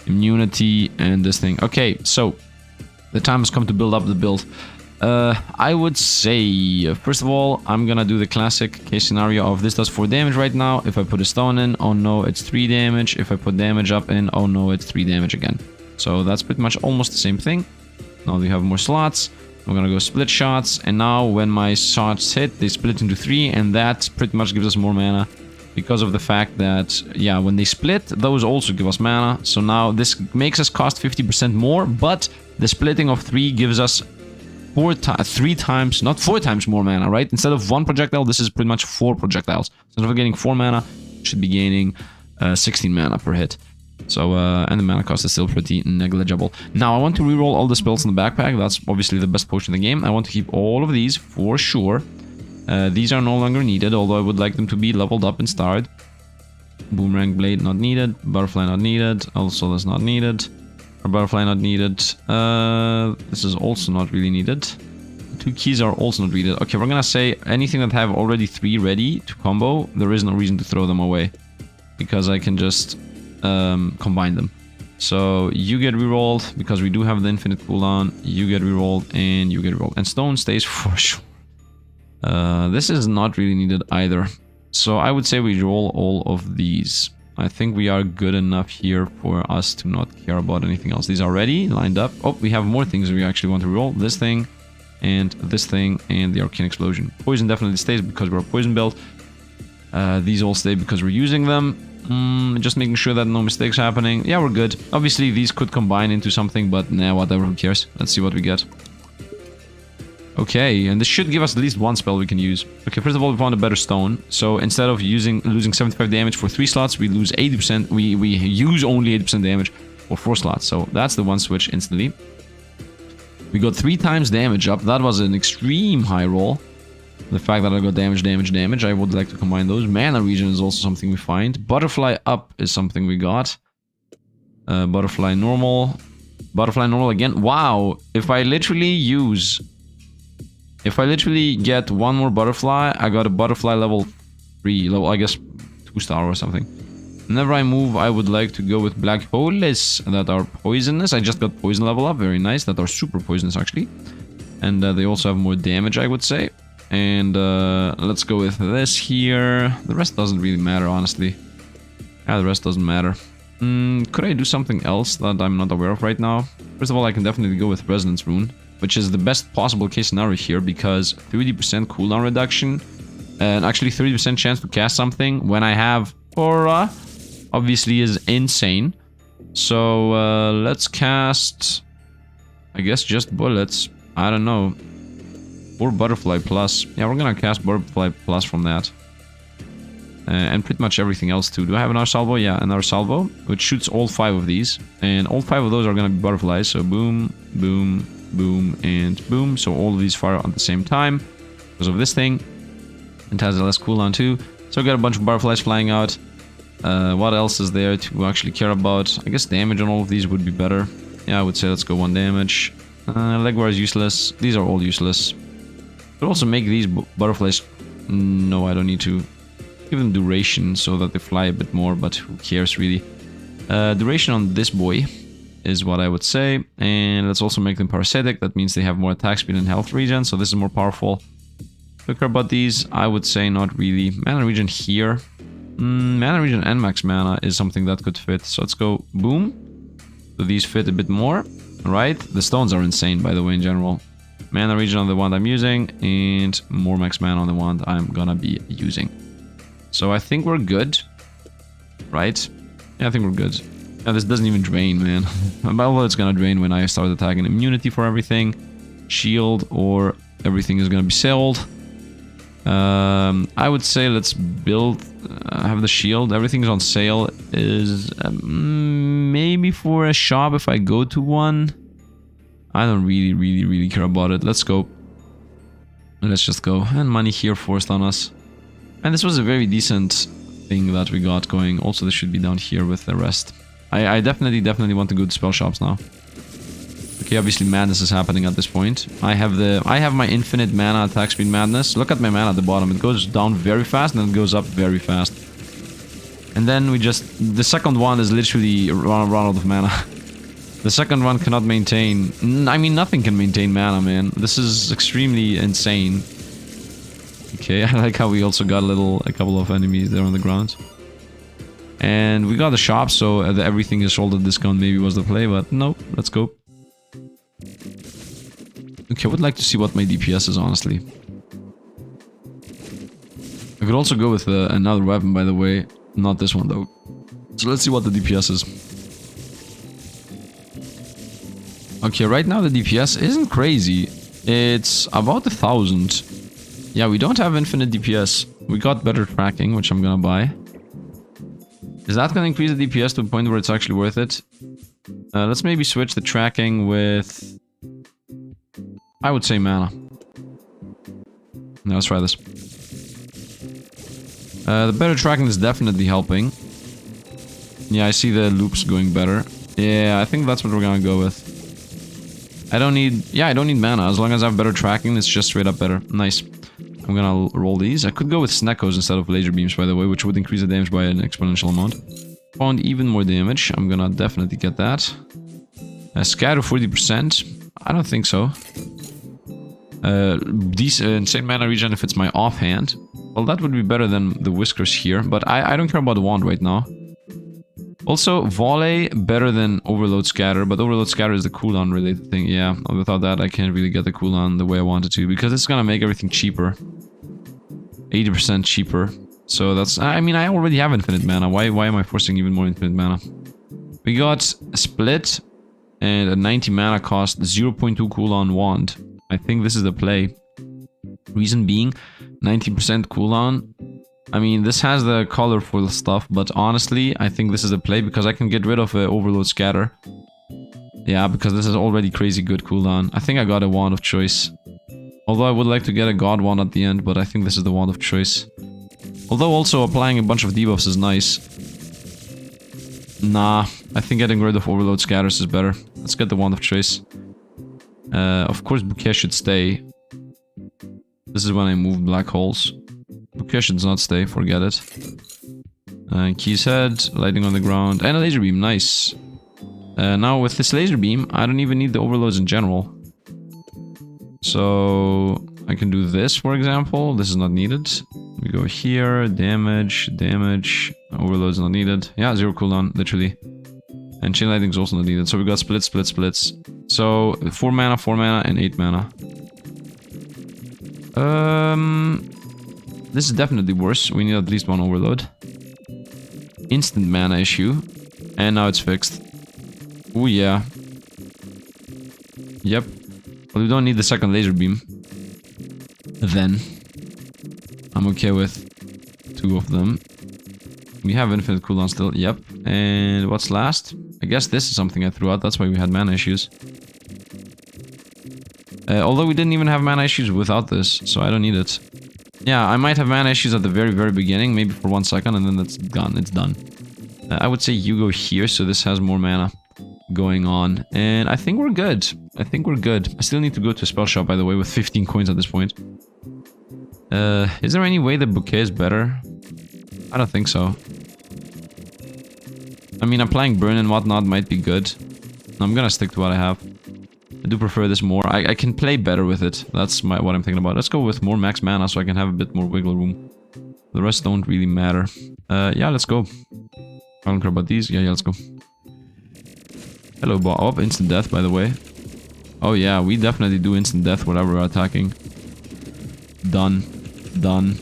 Immunity. And this thing. Okay, so the time has come to build up the build. I would say, first of all, I'm gonna do the classic case scenario of this does 4 damage right now. If I put a stone in, oh no, it's 3 damage. If I put damage up in, oh no, it's 3 damage again. So that's pretty much almost the same thing. Now we have more slots. We're gonna go split shots, and now when my shots hit, they split into 3, and that pretty much gives us more mana. Because of the fact that, yeah, when they split, those also give us mana. So now this makes us cost 50% more, but the splitting of 3 gives us 3 times, not 4 times more mana, right? Instead of 1 projectile, this is pretty much 4 projectiles. So instead of getting 4 mana, should be gaining 16 mana per hit. So, and the mana cost is still pretty negligible. Now, I want to reroll all the spells in the backpack. That's obviously the best potion in the game. I want to keep all of these for sure. These are no longer needed, although I would like them to be leveled up and starred. Boomerang blade not needed. Butterfly not needed. Also that's not needed. Or butterfly not needed. This is also not really needed. 2 keys are also not needed. Okay, we're gonna say anything that have already 3 ready to combo, there is no reason to throw them away. Because I can just combine them. So you get rerolled because we do have the infinite cooldown. You get rerolled and you get rerolled. And stone stays for sure. This is not really needed either. So I would say we roll all of these. I think we are good enough here for us to not care about anything else. These are ready, lined up. Oh, we have more things we actually want to roll. This thing and the Arcane Explosion. Poison definitely stays because we're a poison build. These all stay because we're using them. Just making sure that no mistakes happening. Yeah, we're good. Obviously, these could combine into something, but nah, whatever, who cares? Let's see what we get. Okay, and this should give us at least 1 spell we can use. Okay, first of all, we found a better stone. So instead of losing 75 damage for 3 slots, we lose 80%. We use only 80% damage for 4 slots. So that's the one switch instantly. We got 3 times damage up. That was an extreme high roll. The fact that I got damage, I would like to combine those. Mana regen is also something we find. Butterfly up is something we got. Butterfly normal. Butterfly normal again. Wow, if I literally get 1 more butterfly, I got a butterfly level 3, level, I guess 2-star or something. Whenever I move, I would like to go with black holes that are poisonous. I just got poison level up, very nice. That are super poisonous actually. And they also have more damage, I would say. And let's go with this here. The rest doesn't really matter, honestly. Yeah, the rest doesn't matter. Could I do something else that I'm not aware of right now? First of all, I can definitely go with Resonance Rune, which is the best possible case scenario here because 30% cooldown reduction and actually 30% chance to cast something when I have Aura obviously is insane. So let's cast, I guess, just bullets. I don't know. Or Butterfly Plus. Yeah, we're gonna cast Butterfly Plus from that. And pretty much everything else too. Do I have another salvo? Yeah, another salvo, which shoots all 5 of these. And all 5 of those are gonna be butterflies. So boom, boom, boom, and boom. So all of these fire at the same time because of this thing. It has a less cooldown too. So I got a bunch of butterflies flying out. What else is there to actually care about? I guess damage on all of these would be better. Yeah, I would say let's go 1 damage. Legwar is useless. These are all useless. Could also make these butterflies... No, I don't need to. Give them duration so that they fly a bit more, but who cares really. Duration on this boy is what I would say. And let's also make them parasitic. That means they have more attack speed and health regen, so this is more powerful. Don't care about these. I would say not really. Mana regen here. Mana regen and max mana is something that could fit. So let's go boom. So these fit a bit more, right? The stones are insane, by the way, in general. Mana regen on the wand I'm using, and more max mana on the wand I'm gonna be using. So I think we're good, right? Yeah, I think we're good. Yeah, this doesn't even drain, man. Although it's gonna drain when I start attacking. Immunity for everything, shield, or everything is gonna be sold. I would say let's build, have the shield. Everything's on sale. Is maybe for a shop if I go to one. I don't really care about it. Let's go. Let's just go. And money here forced on us. And this was a very decent thing that we got going. Also, this should be down here with the rest. I definitely want to go to spell shops now. Okay, obviously madness is happening at this point. I have my infinite mana attack speed madness. Look at my mana at the bottom. It goes down very fast and then it goes up very fast. And then we just... The second one is literally run out of mana. The second one cannot maintain... I mean, nothing can maintain mana, man. This is extremely insane. Okay, I like how we also got a couple of enemies there on the ground. And we got the shop, so everything is sold at discount maybe was the play, but no, let's go. Okay, I would like to see what my DPS is, honestly. I could also go with another weapon, by the way. Not this one, though. So let's see what the DPS is. Okay, right now the DPS isn't crazy. It's about 1,000. Yeah, we don't have infinite DPS. We got better tracking, which I'm gonna buy. Is that gonna increase the DPS to a point where it's actually worth it? Let's maybe switch the tracking with... I would say mana. No, let's try this. The better tracking is definitely helping. Yeah, I see the loops going better. Yeah, I think that's what we're gonna go with. I don't need... Yeah, I don't need mana. As long as I have better tracking, it's just straight up better. Nice. I'm gonna roll these. I could go with Snecos instead of laser beams, by the way, which would increase the damage by an exponential amount. Found even more damage. I'm gonna definitely get that. Scatter 40%. I don't think so. These insane mana regen if it's my offhand. Well, that would be better than the whiskers here, but I don't care about the wand right now. Also, volley better than overload scatter, but overload scatter is the cooldown related thing. Yeah, without that I can't really get the cooldown the way I wanted to, because it's gonna make everything cheaper. 80% cheaper. So that's... I mean, I already have infinite mana. Why am I forcing even more infinite mana? We got split and a 90 mana cost, 0.2 cooldown wand. I think this is the play. Reason being, 90% cooldown. I mean, this has the colorful stuff, but honestly, I think this is a play because I can get rid of overload scatter. Yeah, because this is already crazy good cooldown. I think I got a wand of choice. Although I would like to get a god wand at the end, but I think this is the wand of choice. Although also applying a bunch of debuffs is nice. Nah, I think getting rid of overload scatters is better. Let's get the wand of choice. Of course, bouquet should stay. This is when I move black holes. Bouquet should not stay, forget it. Key's head, lighting on the ground, and a laser beam, nice. Now with this laser beam, I don't even need the overloads in general. So I can do this, for example. This is not needed. We go here, damage, damage, overloads not needed. Yeah, 0 cooldown, literally. And chain lighting is also not needed. So we got splits, splits, splits. So 4 mana, and 8 mana. This is definitely worse. We need at least 1 overload. Instant mana issue. And now it's fixed. Oh yeah. Yep. But we don't need the second laser beam. Then. I'm okay with 2 of them. We have infinite cooldown still. Yep. And what's last? I guess this is something I threw out. That's why we had mana issues. Although we didn't even have mana issues without this, so I don't need it. Yeah, I might have mana issues at the very, very beginning, maybe for 1 second, and then it's gone. It's done. I would say you go here, so this has more mana going on. And I think we're good. I think we're good. I still need to go to a spell shop, by the way, with 15 coins at this point. Is there any way the bouquet is better? I don't think so. I mean, applying burn and whatnot might be good. I'm gonna stick to what I have. I do prefer this more. I can play better with it. That's what I'm thinking about. Let's go with more max mana so I can have a bit more wiggle room. The rest don't really matter. Yeah, let's go. I don't care about these. Yeah, let's go. Hello, Bob. Instant death, by the way. Oh yeah, we definitely do instant death whenever we're attacking. Done. Done.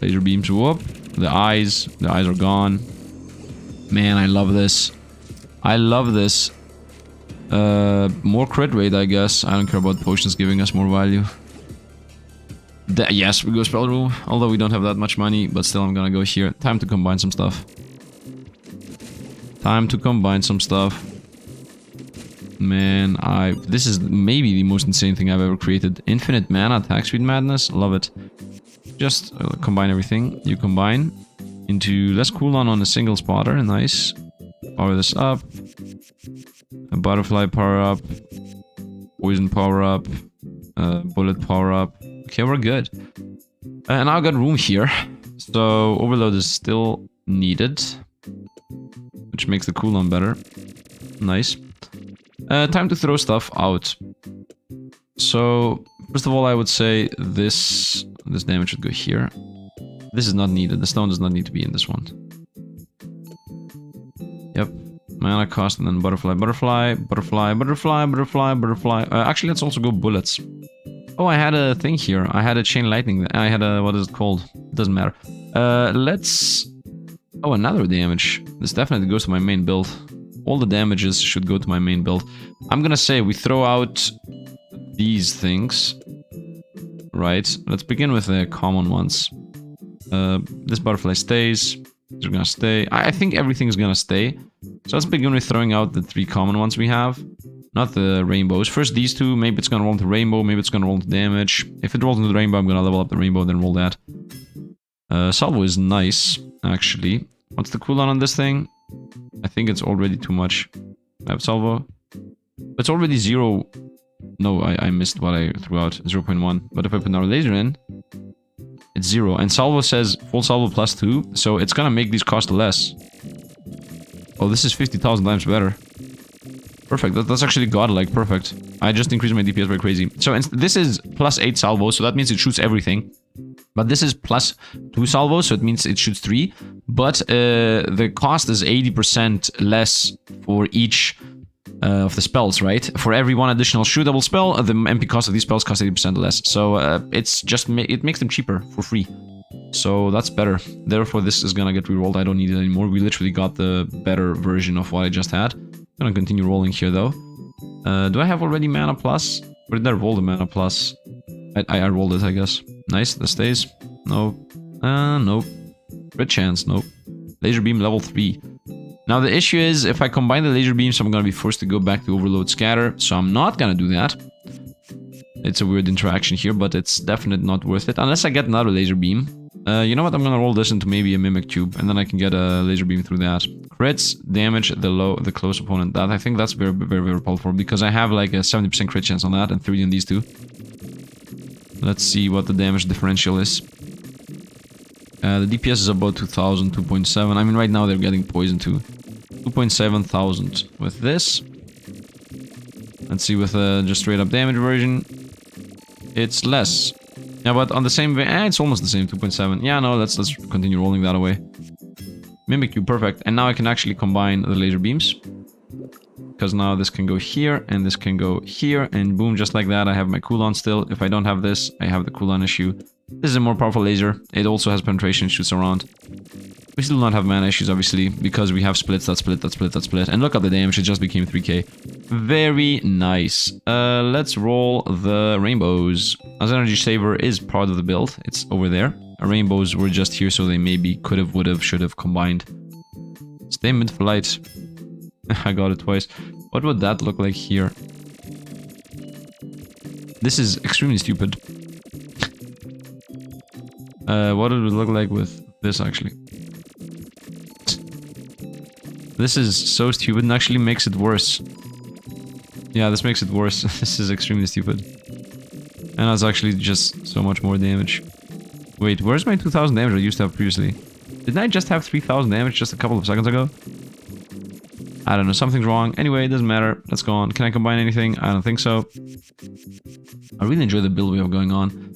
Laser beams. Whoop. The eyes are gone. Man, I love this. I love this. More crit rate, I guess. I don't care about potions giving us more value. Yes, we go spell room. Although we don't have that much money, but still I'm gonna go here. Time to combine some stuff. Time to combine some stuff. Man, this is maybe the most insane thing I've ever created. Infinite mana, attack speed madness. Love it. Just combine everything. You combine into less cooldown on a single spotter. Nice. Power this up. A butterfly power up. Poison power up. Bullet power up. Okay, we're good. And now I got room here. So overload is still needed. Which makes the cooldown better. Nice. Time to throw stuff out. So, first of all, I would say this damage should go here. This is not needed. The stone does not need to be in this one. Yep. Mana cost and then butterfly, butterfly, butterfly, butterfly, butterfly, butterfly. Actually, let's also go bullets. Oh, I had a thing here. I had a chain lightning. I had a... what is it called? It doesn't matter. Let's... oh, another damage. This definitely goes to my main build. All the damages should go to my main build. I'm gonna say we throw out these things. Right. Let's begin with the common ones. This butterfly stays. These are gonna stay. I think everything's gonna stay. So let's begin with throwing out the 3 common ones we have. Not the rainbows. First these 2. Maybe it's gonna roll into rainbow. Maybe it's gonna roll into damage. If it rolls into the rainbow, I'm gonna level up the rainbow, then roll that. Salvo is nice, actually. What's the cooldown on this thing? I think it's already too much. I have salvo. It's already 0. No, I missed what I threw out. 0.1. But if I put another laser in, it's 0. And salvo says full salvo plus 2. So it's gonna make these cost less. Oh, this is 50,000 times better. Perfect. That's actually godlike. Perfect. I just increased my DPS by crazy. So this is plus 8 salvo, so that means it shoots everything. But this is plus 2 salvo, so it means it shoots 3. But the cost is 80% less for each of the spells, right? For every one additional shootable spell, the MP cost of these spells costs 80% less. So it's just it makes them cheaper for free. So that's better. Therefore, this is gonna get rerolled. I don't need it anymore. We literally got the better version of what I just had. I'm gonna continue rolling here though. Do I have already mana plus? Or did I roll the mana plus? I rolled it, I guess. Nice, this stays. No. Nope. Good chance, nope. Laser beam level 3. Now the issue is, if I combine the laser beams, I'm gonna be forced to go back to overload scatter, so I'm not gonna do that. It's a weird interaction here, but it's definitely not worth it. Unless I get another laser beam. You know what, I'm gonna roll this into maybe a mimic tube, and then I can get a laser beam through that. Crits damage the close opponent. That I think that's very, very, very powerful, because I have like a 70% crit chance on that, and 3 on these two. Let's see what the damage differential is. The DPS is about 2000, 2.7. I mean, right now they're getting poisoned too. 2.7 thousand with this. Let's see with just straight up damage version. It's less. Yeah, but on the same way, it's almost the same, 2.7. Yeah, no, let's continue rolling that away. Mimic you, perfect. And now I can actually combine the laser beams. Because now this can go here, and this can go here, and boom, just like that, I have my cooldown still. If I don't have this, I have the cooldown issue. This is a more powerful laser. It also has penetration, shoots around. We still don't have mana issues, obviously, because we have splits, that split, that split, that split. And look at the damage, it just became 3k. Very nice. Let's roll the rainbows. As energy saver is part of the build. It's over there. Rainbows were just here, so they maybe could have, would have, should have combined. Stay mid for light. I got it twice. What would that look like here? This is extremely stupid. What would it look like with this, actually? This is so stupid and actually makes it worse. Yeah, this makes it worse. This is extremely stupid. And that's actually just so much more damage. Wait, where's my 2000 damage I used to have previously? Didn't I just have 3000 damage just a couple of seconds ago? I don't know, something's wrong. Anyway, it doesn't matter. Let's go on. Can I combine anything? I don't think so. I really enjoy the build we have going on.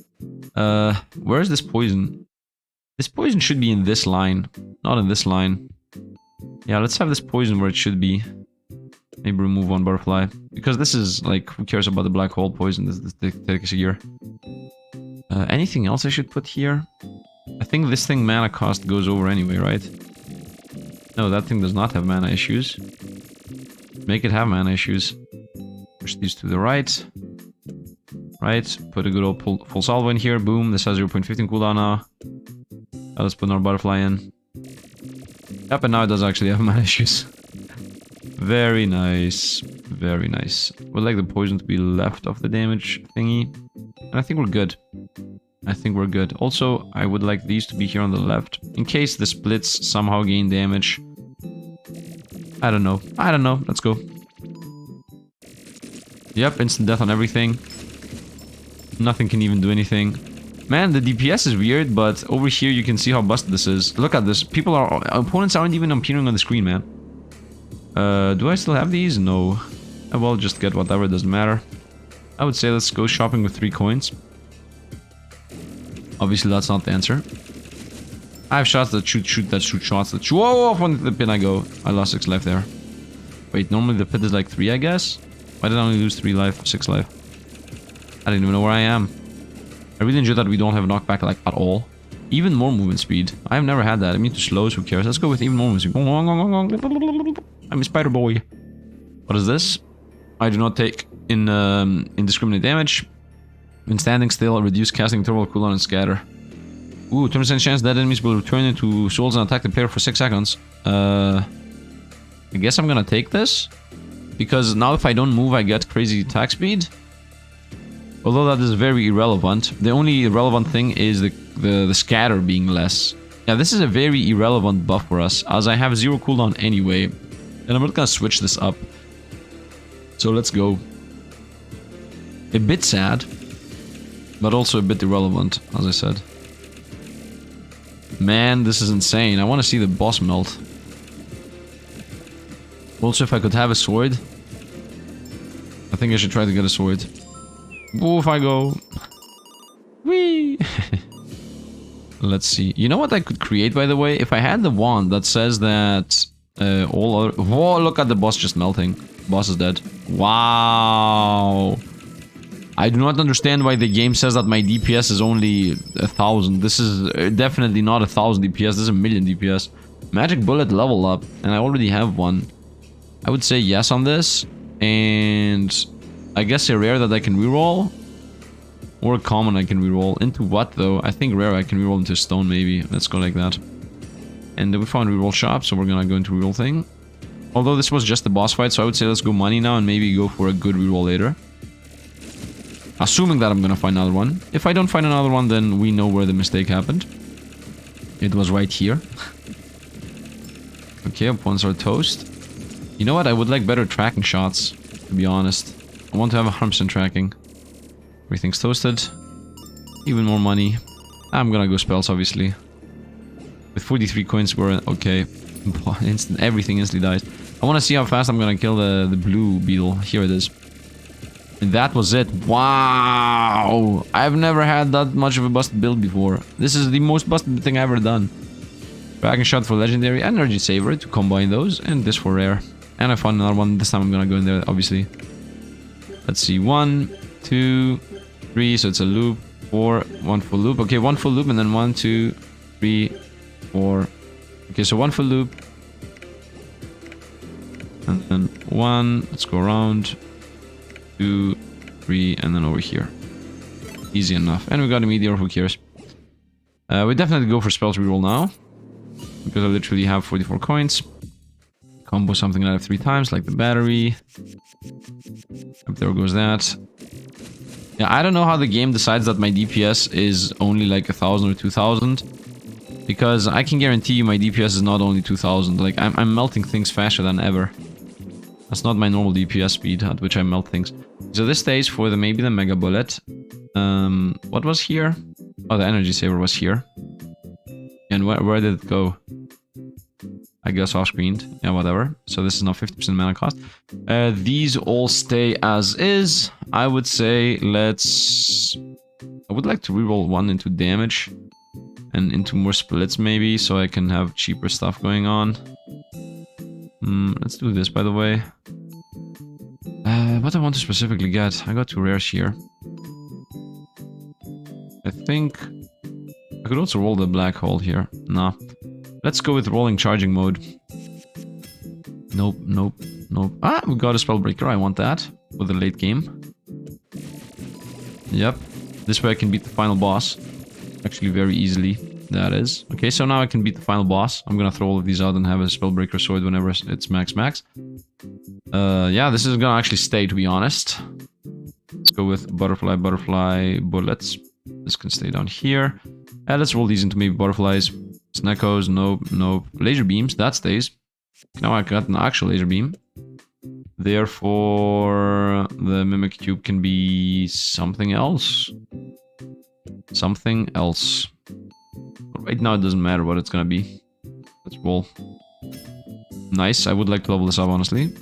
Where's this poison? This poison should be in this line, not in this line. Yeah, let's have this poison where it should be. Maybe remove one butterfly. Because this is, like, who cares about the black hole poison? This takes a year. Anything else I should put here? I think this thing mana cost goes over anyway, right? No, that thing does not have mana issues. Make it have mana issues. Push these to the right. Right, put a good old full salvo in here. Boom, this has 0.15 cooldown now. Let's put our butterfly in. Yep, and now it does actually have mana issues. Very nice. Very nice. Would like the poison to be left of the damage thingy. And I think we're good. I think we're good. Also, I would like these to be here on the left. In case the splits somehow gain damage. I don't know. I don't know. Let's go. Yep, instant death on everything. Nothing can even do anything. Man, the DPS is weird, but over here you can see how busted this is. Look at this. Opponents aren't even appearing on the screen, man. Do I still have these? No. I will just get whatever, doesn't matter. I would say let's go shopping with 3 coins. Obviously, that's not the answer. I have shots that shoot shots that shoot. Whoa, off on the pin I go. I lost 6 life there. Wait, normally the pit is like 3, I guess? Why did I only lose 3 life, 6 life? I didn't even know where I am. I really enjoy that we don't have knockback like at all. Even more movement speed. I've never had that. I mean, to slows, who cares? Let's go with even more movement speed. I'm a spider boy. What is this? I do not take indiscriminate damage. When standing still, reduce casting interval, cooldown, and scatter. Ooh, 20% chance that enemies will return into souls and attack the player for 6 seconds. I guess I'm gonna take this. Because now if I don't move, I get crazy attack speed. Although that is very irrelevant. The only irrelevant thing is the scatter being less. Yeah, this is a very irrelevant buff for us, as I have 0 cooldown anyway. And I'm not gonna switch this up. So let's go. A bit sad, but also a bit irrelevant, as I said. Man, this is insane. I want to see the boss melt. Also, if I could have a sword, I think I should try to get a sword. Oof, I go. Whee! Let's see. You know what I could create, by the way? If I had the wand that says that all other... Whoa, look at the boss just melting. Boss is dead. Wow. I do not understand why the game says that my DPS is only 1000. This is definitely not 1000 DPS. This is a million DPS. Magic bullet level up, and I already have one. I would say yes on this, and I guess a rare that I can reroll, or a common I can reroll. Into what though? I think rare I can reroll into stone maybe. Let's go like that. And we found reroll shop, so we're gonna go into reroll thing. Although this was just the boss fight, so I would say let's go money now and maybe go for a good reroll later. Assuming that I'm gonna find another one. If I don't find another one, then we know where the mistake happened. It was right here. Okay, opponents are toast. You know what? I would like better tracking shots, to be honest. I want to have 100% tracking. Everything's toasted. Even more money. I'm gonna go spells, obviously. With 43 coins, we're okay. Everything instantly dies. I want to see how fast I'm gonna kill the blue beetle. Here it is. And that was it. Wow! I've never had that much of a busted build before. This is the most busted thing I've ever done. Dragon shot for legendary, energy saver to combine those, and this for rare. And I found another one. This time I'm gonna go in there, obviously. Let's see. 1, 2, 3. So it's a loop. 4. 1 full loop. Okay, 1 full loop, and then 1, 2, 3, 4. Okay, so 1 full loop. And then 1. Let's go around. 2, 3, and then over here. Easy enough. And we got a meteor, who cares? We definitely go for spells reroll now. Because I literally have 44 coins. Combo something out of 3 times, like the battery. Up there goes that. Yeah, I don't know how the game decides that my DPS is only like 1000 or 2000. Because I can guarantee you my DPS is not only 2000. Like, I'm melting things faster than ever. That's not my normal DPS speed at which I melt things. So this stays for the maybe the mega bullet. What was here? Oh, the energy saver was here. And where did it go? I guess off screen. Yeah, whatever. So this is now 50% mana cost. These all stay as is. I would say let's... I would like to reroll 1 into damage. And into more splits maybe, so I can have cheaper stuff going on. Let's do this, by the way. What I want to specifically get. I got 2 rares here. I think I could also roll the black hole here. Nah. Let's go with rolling charging mode. Nope, nope, nope. Ah, we got a spellbreaker. I want that for the late game. Yep. This way I can beat the final boss. Actually, very easily. That is. Okay, so now I can beat the final boss. I'm gonna throw all of these out and have a spellbreaker sword whenever it's max. Yeah, this is gonna actually stay, to be honest. Let's go with butterfly bullets. This can stay down here. Let's roll these into maybe butterflies. Snackos, nope, nope. Laser beams, that stays. Now I got an actual laser beam. Therefore, the mimic cube can be something else. Something else. But right now it doesn't matter what it's gonna be. Let's roll. Nice, I would like to level this up, honestly.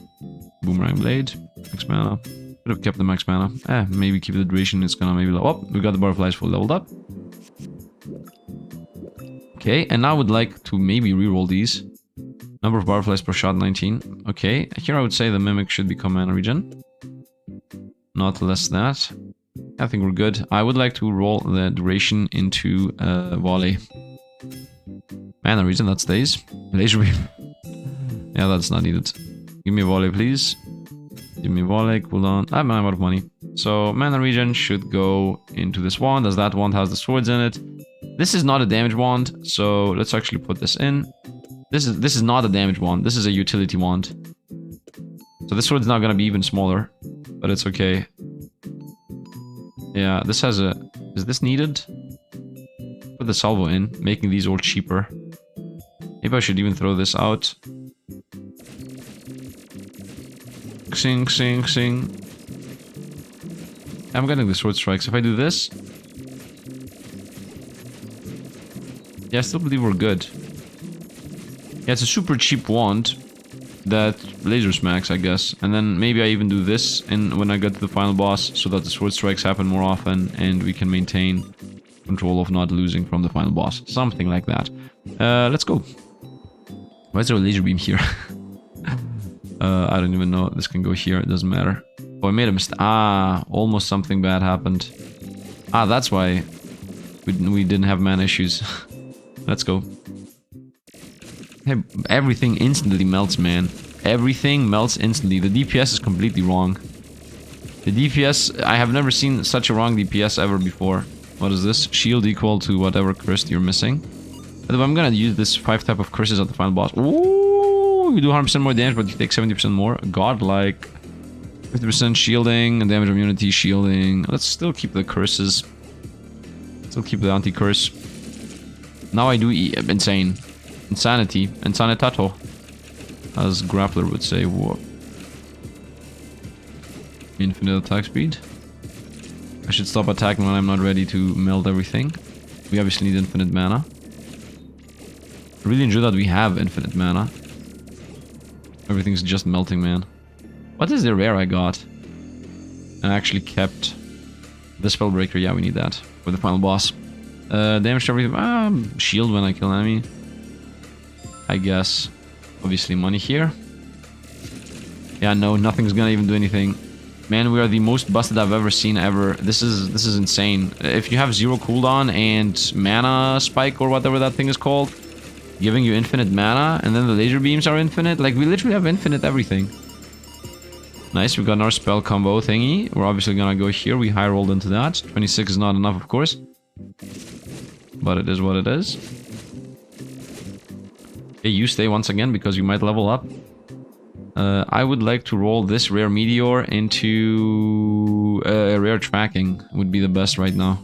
Boomerang blade, max mana. Could have kept the max mana. Maybe keep the duration, it's gonna maybe level up. We got the butterflies full leveled up. Okay, and now I would like to maybe reroll these. Number of butterflies per shot, 19. Okay, here I would say the mimic should become mana regen. Not less than that. I think we're good. I would like to roll the duration into volley. Mana regen, that stays. Laser beam. Yeah, that's not needed. Give me a volley, please. Give me a volley, cooldown. I'm out of money. So, mana regen should go into this wand, as that wand has the swords in it. This is not a damage wand, so let's actually put this in. This is not a damage wand. This is a utility wand. So this sword's not gonna be even smaller, but it's okay. Yeah, this has a... Is this needed? Put the salvo in, making these all cheaper. Maybe I should even throw this out. Xing, xing, xing. I'm getting the sword strikes. If I do this... Yeah, I still believe we're good. Yeah, it's a super cheap wand that laser smacks, I guess. And then maybe I even do this when I get to the final boss so that the sword strikes happen more often and we can maintain control of not losing from the final boss. Something like that. Let's go. Why is there a laser beam here? I don't even know. This can go here. It doesn't matter. Oh, I made a mistake. Ah, almost something bad happened. Ah, that's why we didn't have mana issues. Let's go. Hey, everything instantly melts, man. Everything melts instantly. The DPS is completely wrong. The DPS... I have never seen such a wrong DPS ever before. What is this? Shield equal to whatever curse you're missing. But I'm gonna use this 5 type of curses at the final boss. Ooh, you do 100% more damage, but you take 70% more. Godlike. 50% shielding and damage immunity, shielding. Let's still keep the curses. Still keep the anti-curse. Now I do insane. Insanity. Insanitato. As Grappler would say. Whoa. Infinite attack speed. I should stop attacking when I'm not ready to melt everything. We obviously need infinite mana. I really enjoy that we have infinite mana. Everything's just melting, man. What is the rare I got? I actually kept the Spellbreaker. Yeah, we need that for the final boss. Damage to everything. Shield when I kill an enemy. I guess. Obviously money here. Yeah, no, nothing's gonna even do anything. Man, we are the most busted I've ever seen ever. This is insane. If you have 0 cooldown and mana spike or whatever that thing is called, giving you infinite mana, and then the laser beams are infinite. Like, we literally have infinite everything. Nice, we got our spell combo thingy. We're obviously gonna go here. We high rolled into that. 26 is not enough, of course. But it is what it is. Okay, you stay once again because you might level up. I would like to roll this rare meteor into a rare tracking. Would be the best right now.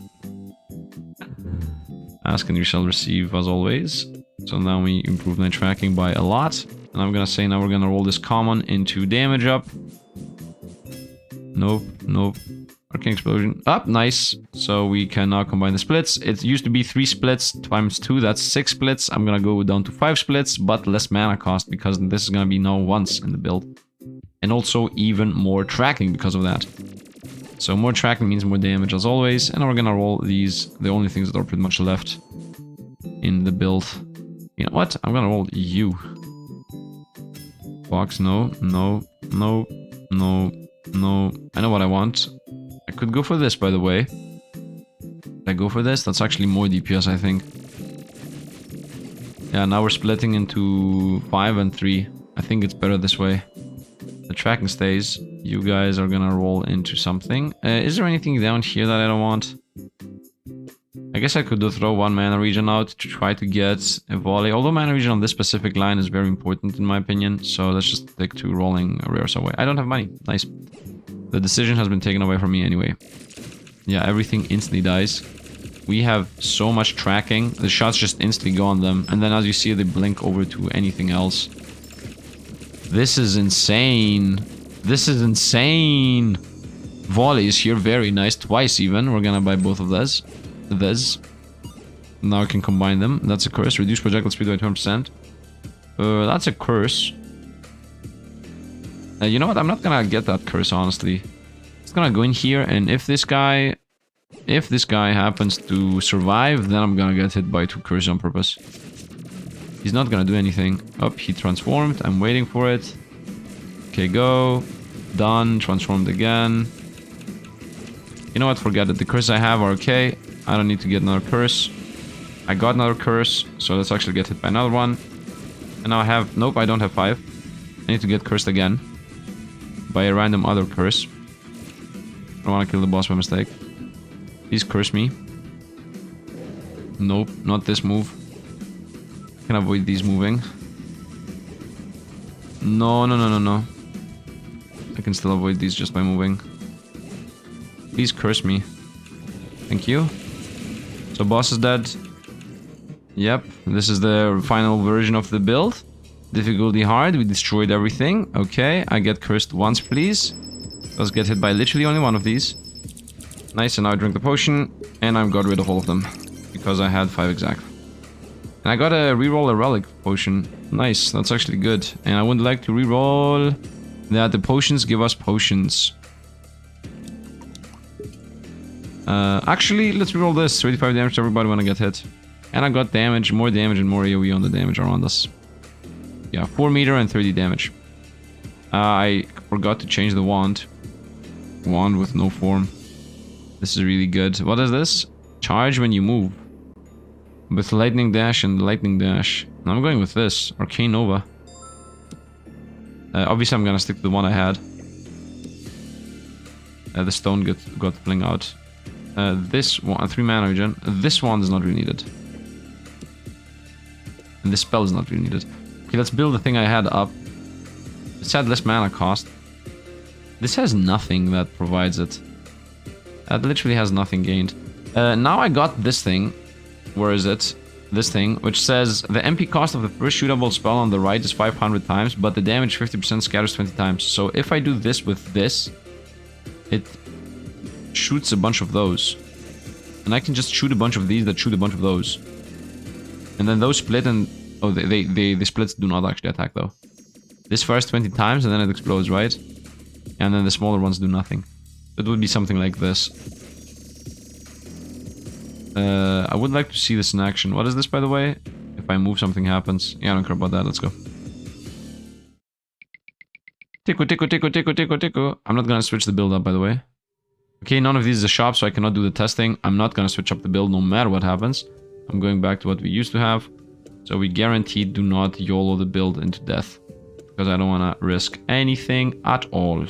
Ask and you shall receive as always. So now we improve my tracking by a lot. And I'm gonna say now we're gonna roll this common into damage up. Nope, nope. Arcane explosion. Up, nice. So we can now combine the splits. It used to be 3 splits times 2. That's 6 splits. I'm gonna go down to 5 splits, but less mana cost because this is gonna be now once in the build. And also even more tracking because of that. So more tracking means more damage as always. And now we're gonna roll these, the only things that are pretty much left in the build. You know what? I'm gonna roll you. Box, no, no, no, no, no. I know what I want. I could go for this, by the way. Did I go for this? That's actually more DPS, I think. Yeah, now we're splitting into 5 and 3. I think it's better this way. The tracking stays. You guys are gonna roll into something. Is there anything down here that I don't want? I guess I could throw 1 mana region out to try to get a volley. Although mana region on this specific line is very important in my opinion. So let's just stick to rolling rares away. I don't have money. Nice. The decision has been taken away from me anyway. Yeah, everything instantly dies. We have so much tracking. The shots just instantly go on them. And then as you see, they blink over to anything else. This is insane. This is insane. Volleys here. Very nice. Twice even. We're gonna buy both of those. Now I can combine them. That's a curse. Reduce projectile speed by 20%. That's a curse. You know what? I'm not gonna get that curse, honestly. It's gonna go in here, and if this guy happens to survive, then I'm gonna get hit by 2 curses on purpose. He's not gonna do anything. Oh, he transformed. I'm waiting for it. Okay, go. Done. Transformed again. You know what? Forget it. The curses I have are okay. I don't need to get another curse. I got another curse, so let's actually get hit by another one. And now I have... Nope, I don't have 5. I need to get cursed again. By a random other curse. I don't want to kill the boss by mistake. Please curse me. Nope, not this move. I can avoid these moving. No, no, no, no, no. I can still avoid these just by moving. Please curse me. Thank you. So boss is dead. Yep, this is the final version of the build. Difficulty hard, we destroyed everything. Okay, I get cursed once, please. Let's get hit by literally only one of these. Nice, and now I drink the potion, and I got rid of all of them. Because I had 5 exact. And I got to reroll a relic potion. Nice, that's actually good. And I would like to reroll that the potions give us potions. Actually, let's reroll this. 35 damage to everybody when I get hit. And I got damage, more damage, and more AoE on the damage around us. Yeah, 4 meter and 30 damage. I forgot to change the wand. Wand with no form. This is really good. What is this? Charge when you move. With lightning dash and lightning dash. Now I'm going with this. Arcane Nova. Obviously I'm gonna stick to the one I had. The stone got fling out. This one, 3 mana regen. This one is not really needed. And this spell is not really needed. Okay, let's build the thing I had up. It's had less mana cost. This has nothing that provides it. That literally has nothing gained. Now I got this thing. Where is it? This thing, which says the MP cost of the first shootable spell on the right is 500 times, but the damage 50% scatters 20 times. So if I do this with this, it shoots a bunch of those. And I can just shoot a bunch of these that shoot a bunch of those. And then those split and... Oh, the splits do not actually attack though. This fires 20 times and then it explodes, right? And then the smaller ones do nothing. It would be something like this. I would like to see this in action. What is this, by the way? If I move, something happens. Yeah, I don't care about that. Let's go. Tico, tico, tico, tico, tico, tico. I'm not gonna switch the build up, by the way. Okay, none of these is a shop, so I cannot do the testing. I'm not gonna switch up the build no matter what happens. I'm going back to what we used to have. So we guaranteed do not YOLO the build into death. Because I don't wanna risk anything at all.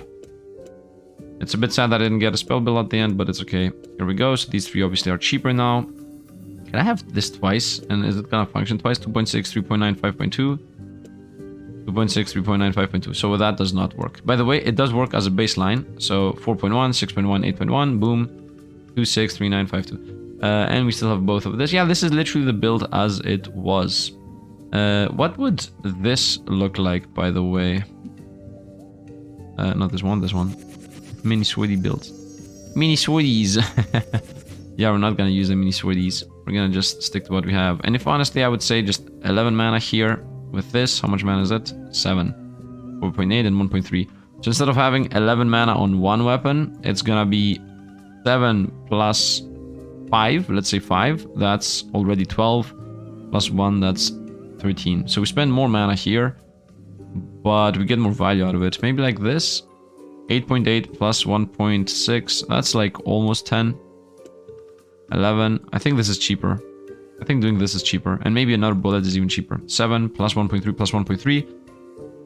It's a bit sad that I didn't get a spell build at the end, but it's okay. Here we go. So these 3 obviously are cheaper now. Can I have this twice? And is it gonna function twice? 2.6, 3.9, 5.2. 2.6, 3.9, 5.2. So that does not work. By the way, it does work as a baseline. So 4.1, 6.1, 8.1, boom. 2.6, 3.9, 5.2. And we still have both of this. Yeah, this is literally the build as it was. What would this look like, by the way? Not this one, this one. Mini sweaty build. Mini sweaties. Yeah, we're not gonna use the mini sweaties. We're gonna just stick to what we have. And if honestly, I would say just 11 mana here with this. How much mana is it? 7. 4.8 and 1.3. So instead of having 11 mana on one weapon, it's gonna be 7 plus 5. Let's say 5. That's already 12. Plus 1, that's 13. So we spend more mana here, but we get more value out of it. Maybe like this. 8.8 plus 1.6, that's like almost 10. 11, I think this is cheaper. I think doing this is cheaper. And maybe another bullet is even cheaper. 7 plus 1.3 plus 1.3.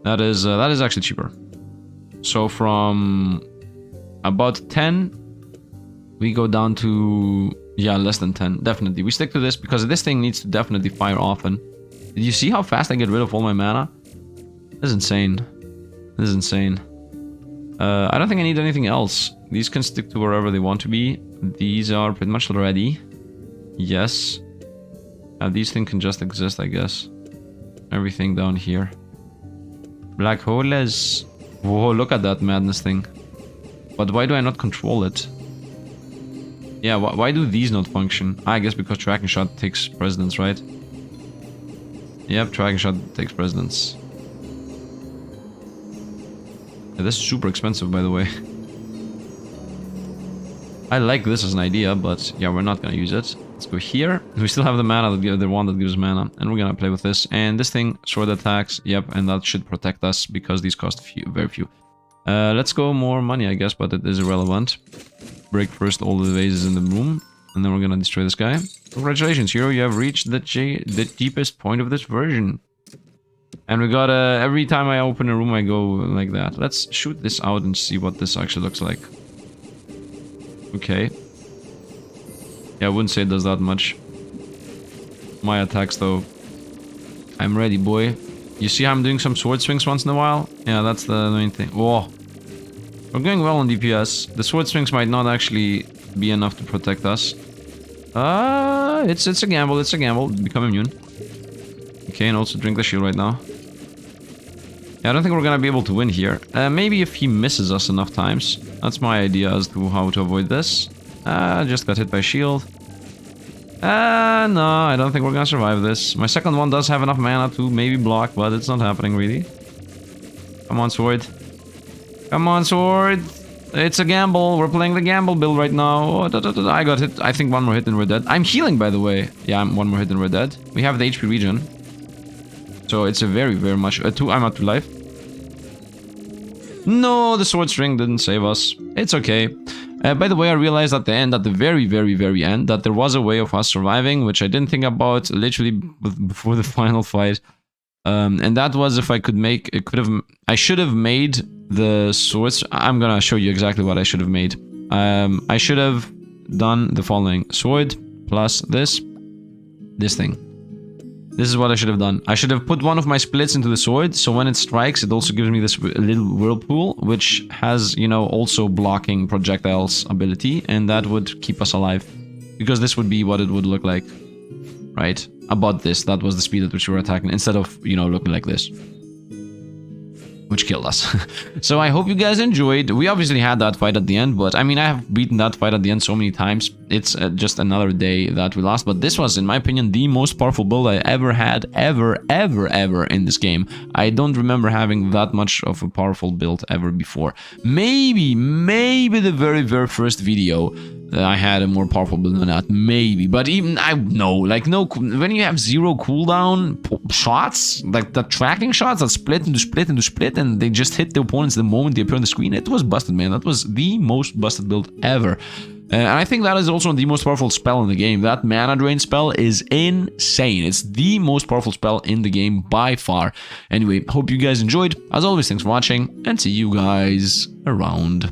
That is actually cheaper. So from about 10, we go down to, yeah, less than 10. Definitely. We stick to this because this thing needs to definitely fire often. Did you see how fast I get rid of all my mana? This is insane. This is insane. I don't think I need anything else. These can stick to wherever they want to be. These are pretty much ready. Yes. These things can just exist, I guess. Everything down here. Black holes. Whoa, look at that madness thing. But why do I not control it? Yeah, why do these not function? I guess because tracking shot takes precedence, right? Yep, tracking shot takes precedence. Yeah, this is super expensive, by the way. I like this as an idea, but yeah, we're not gonna use it. Let's go here. We still have the mana that the one that gives mana, and we're gonna play with this. And this thing, sword attacks, yep, and that should protect us because these cost very few. Let's go more money, I guess, but it is irrelevant. Break first all the vases in the room, and then we're gonna destroy this guy. Congratulations, Xieroeh, you have reached the deepest point of this version. And we got every time I open a room I go like that. Let's shoot this out and see what this actually looks like. Okay. Yeah, I wouldn't say it does that much. My attacks though. I'm ready, boy. You see how I'm doing some sword swings once in a while? Yeah, that's the main thing. Whoa. We're going well on DPS. The sword swings might not actually be enough to protect us. It's a gamble. It's a gamble. Become immune. Okay, and also drink the shield right now. Yeah, I don't think we're gonna be able to win here. Maybe if he misses us enough times. That's my idea as to how to avoid this. Just got hit by shield. No, I don't think we're gonna survive this. My second one does have enough mana to maybe block, but it's not happening really. Come on, sword. Come on, sword. It's a gamble. We're playing the gamble build right now. Oh, I got hit. I think one more hit and we're dead. I'm healing, by the way. Yeah, I'm one more hit and we're dead. We have the HP regen. So it's a very, very much... I'm at 2 life. No, the sword string didn't save us. It's okay. By the way, I realized at the end, at the very, very, very end, that there was a way of us surviving, which I didn't think about literally before the final fight. And that was if I could make... I should have made the swords... I'm gonna show you exactly what I should have made. I should have done the following. Sword plus this thing. This is what I should have done. I should have put one of my splits into the sword, so when it strikes, it also gives me this little whirlpool, which has, you know, also blocking projectiles ability, and that would keep us alive. Because this would be what it would look like, right? About this, that was the speed at which we were attacking, instead of, you know, looking like this. Which killed us. So I hope you guys enjoyed. We obviously had that fight at the end, but I mean, I have beaten that fight at the end so many times. It's just another day that we lost, but this was, in my opinion, the most powerful build I ever had, ever in this game. I don't remember having that much of a powerful build ever before. Maybe the very first video that I had a more powerful build than that, maybe. But even, I know, like, no, when you have 0 cooldown shots, like the tracking shots that split into split, and they just hit the opponents the moment they appear on the screen, it was busted, man. That was the most busted build ever. And I think that is also the most powerful spell in the game. That mana drain spell is insane. It's the most powerful spell in the game by far. Anyway, hope you guys enjoyed. As always, thanks for watching, and see you guys around.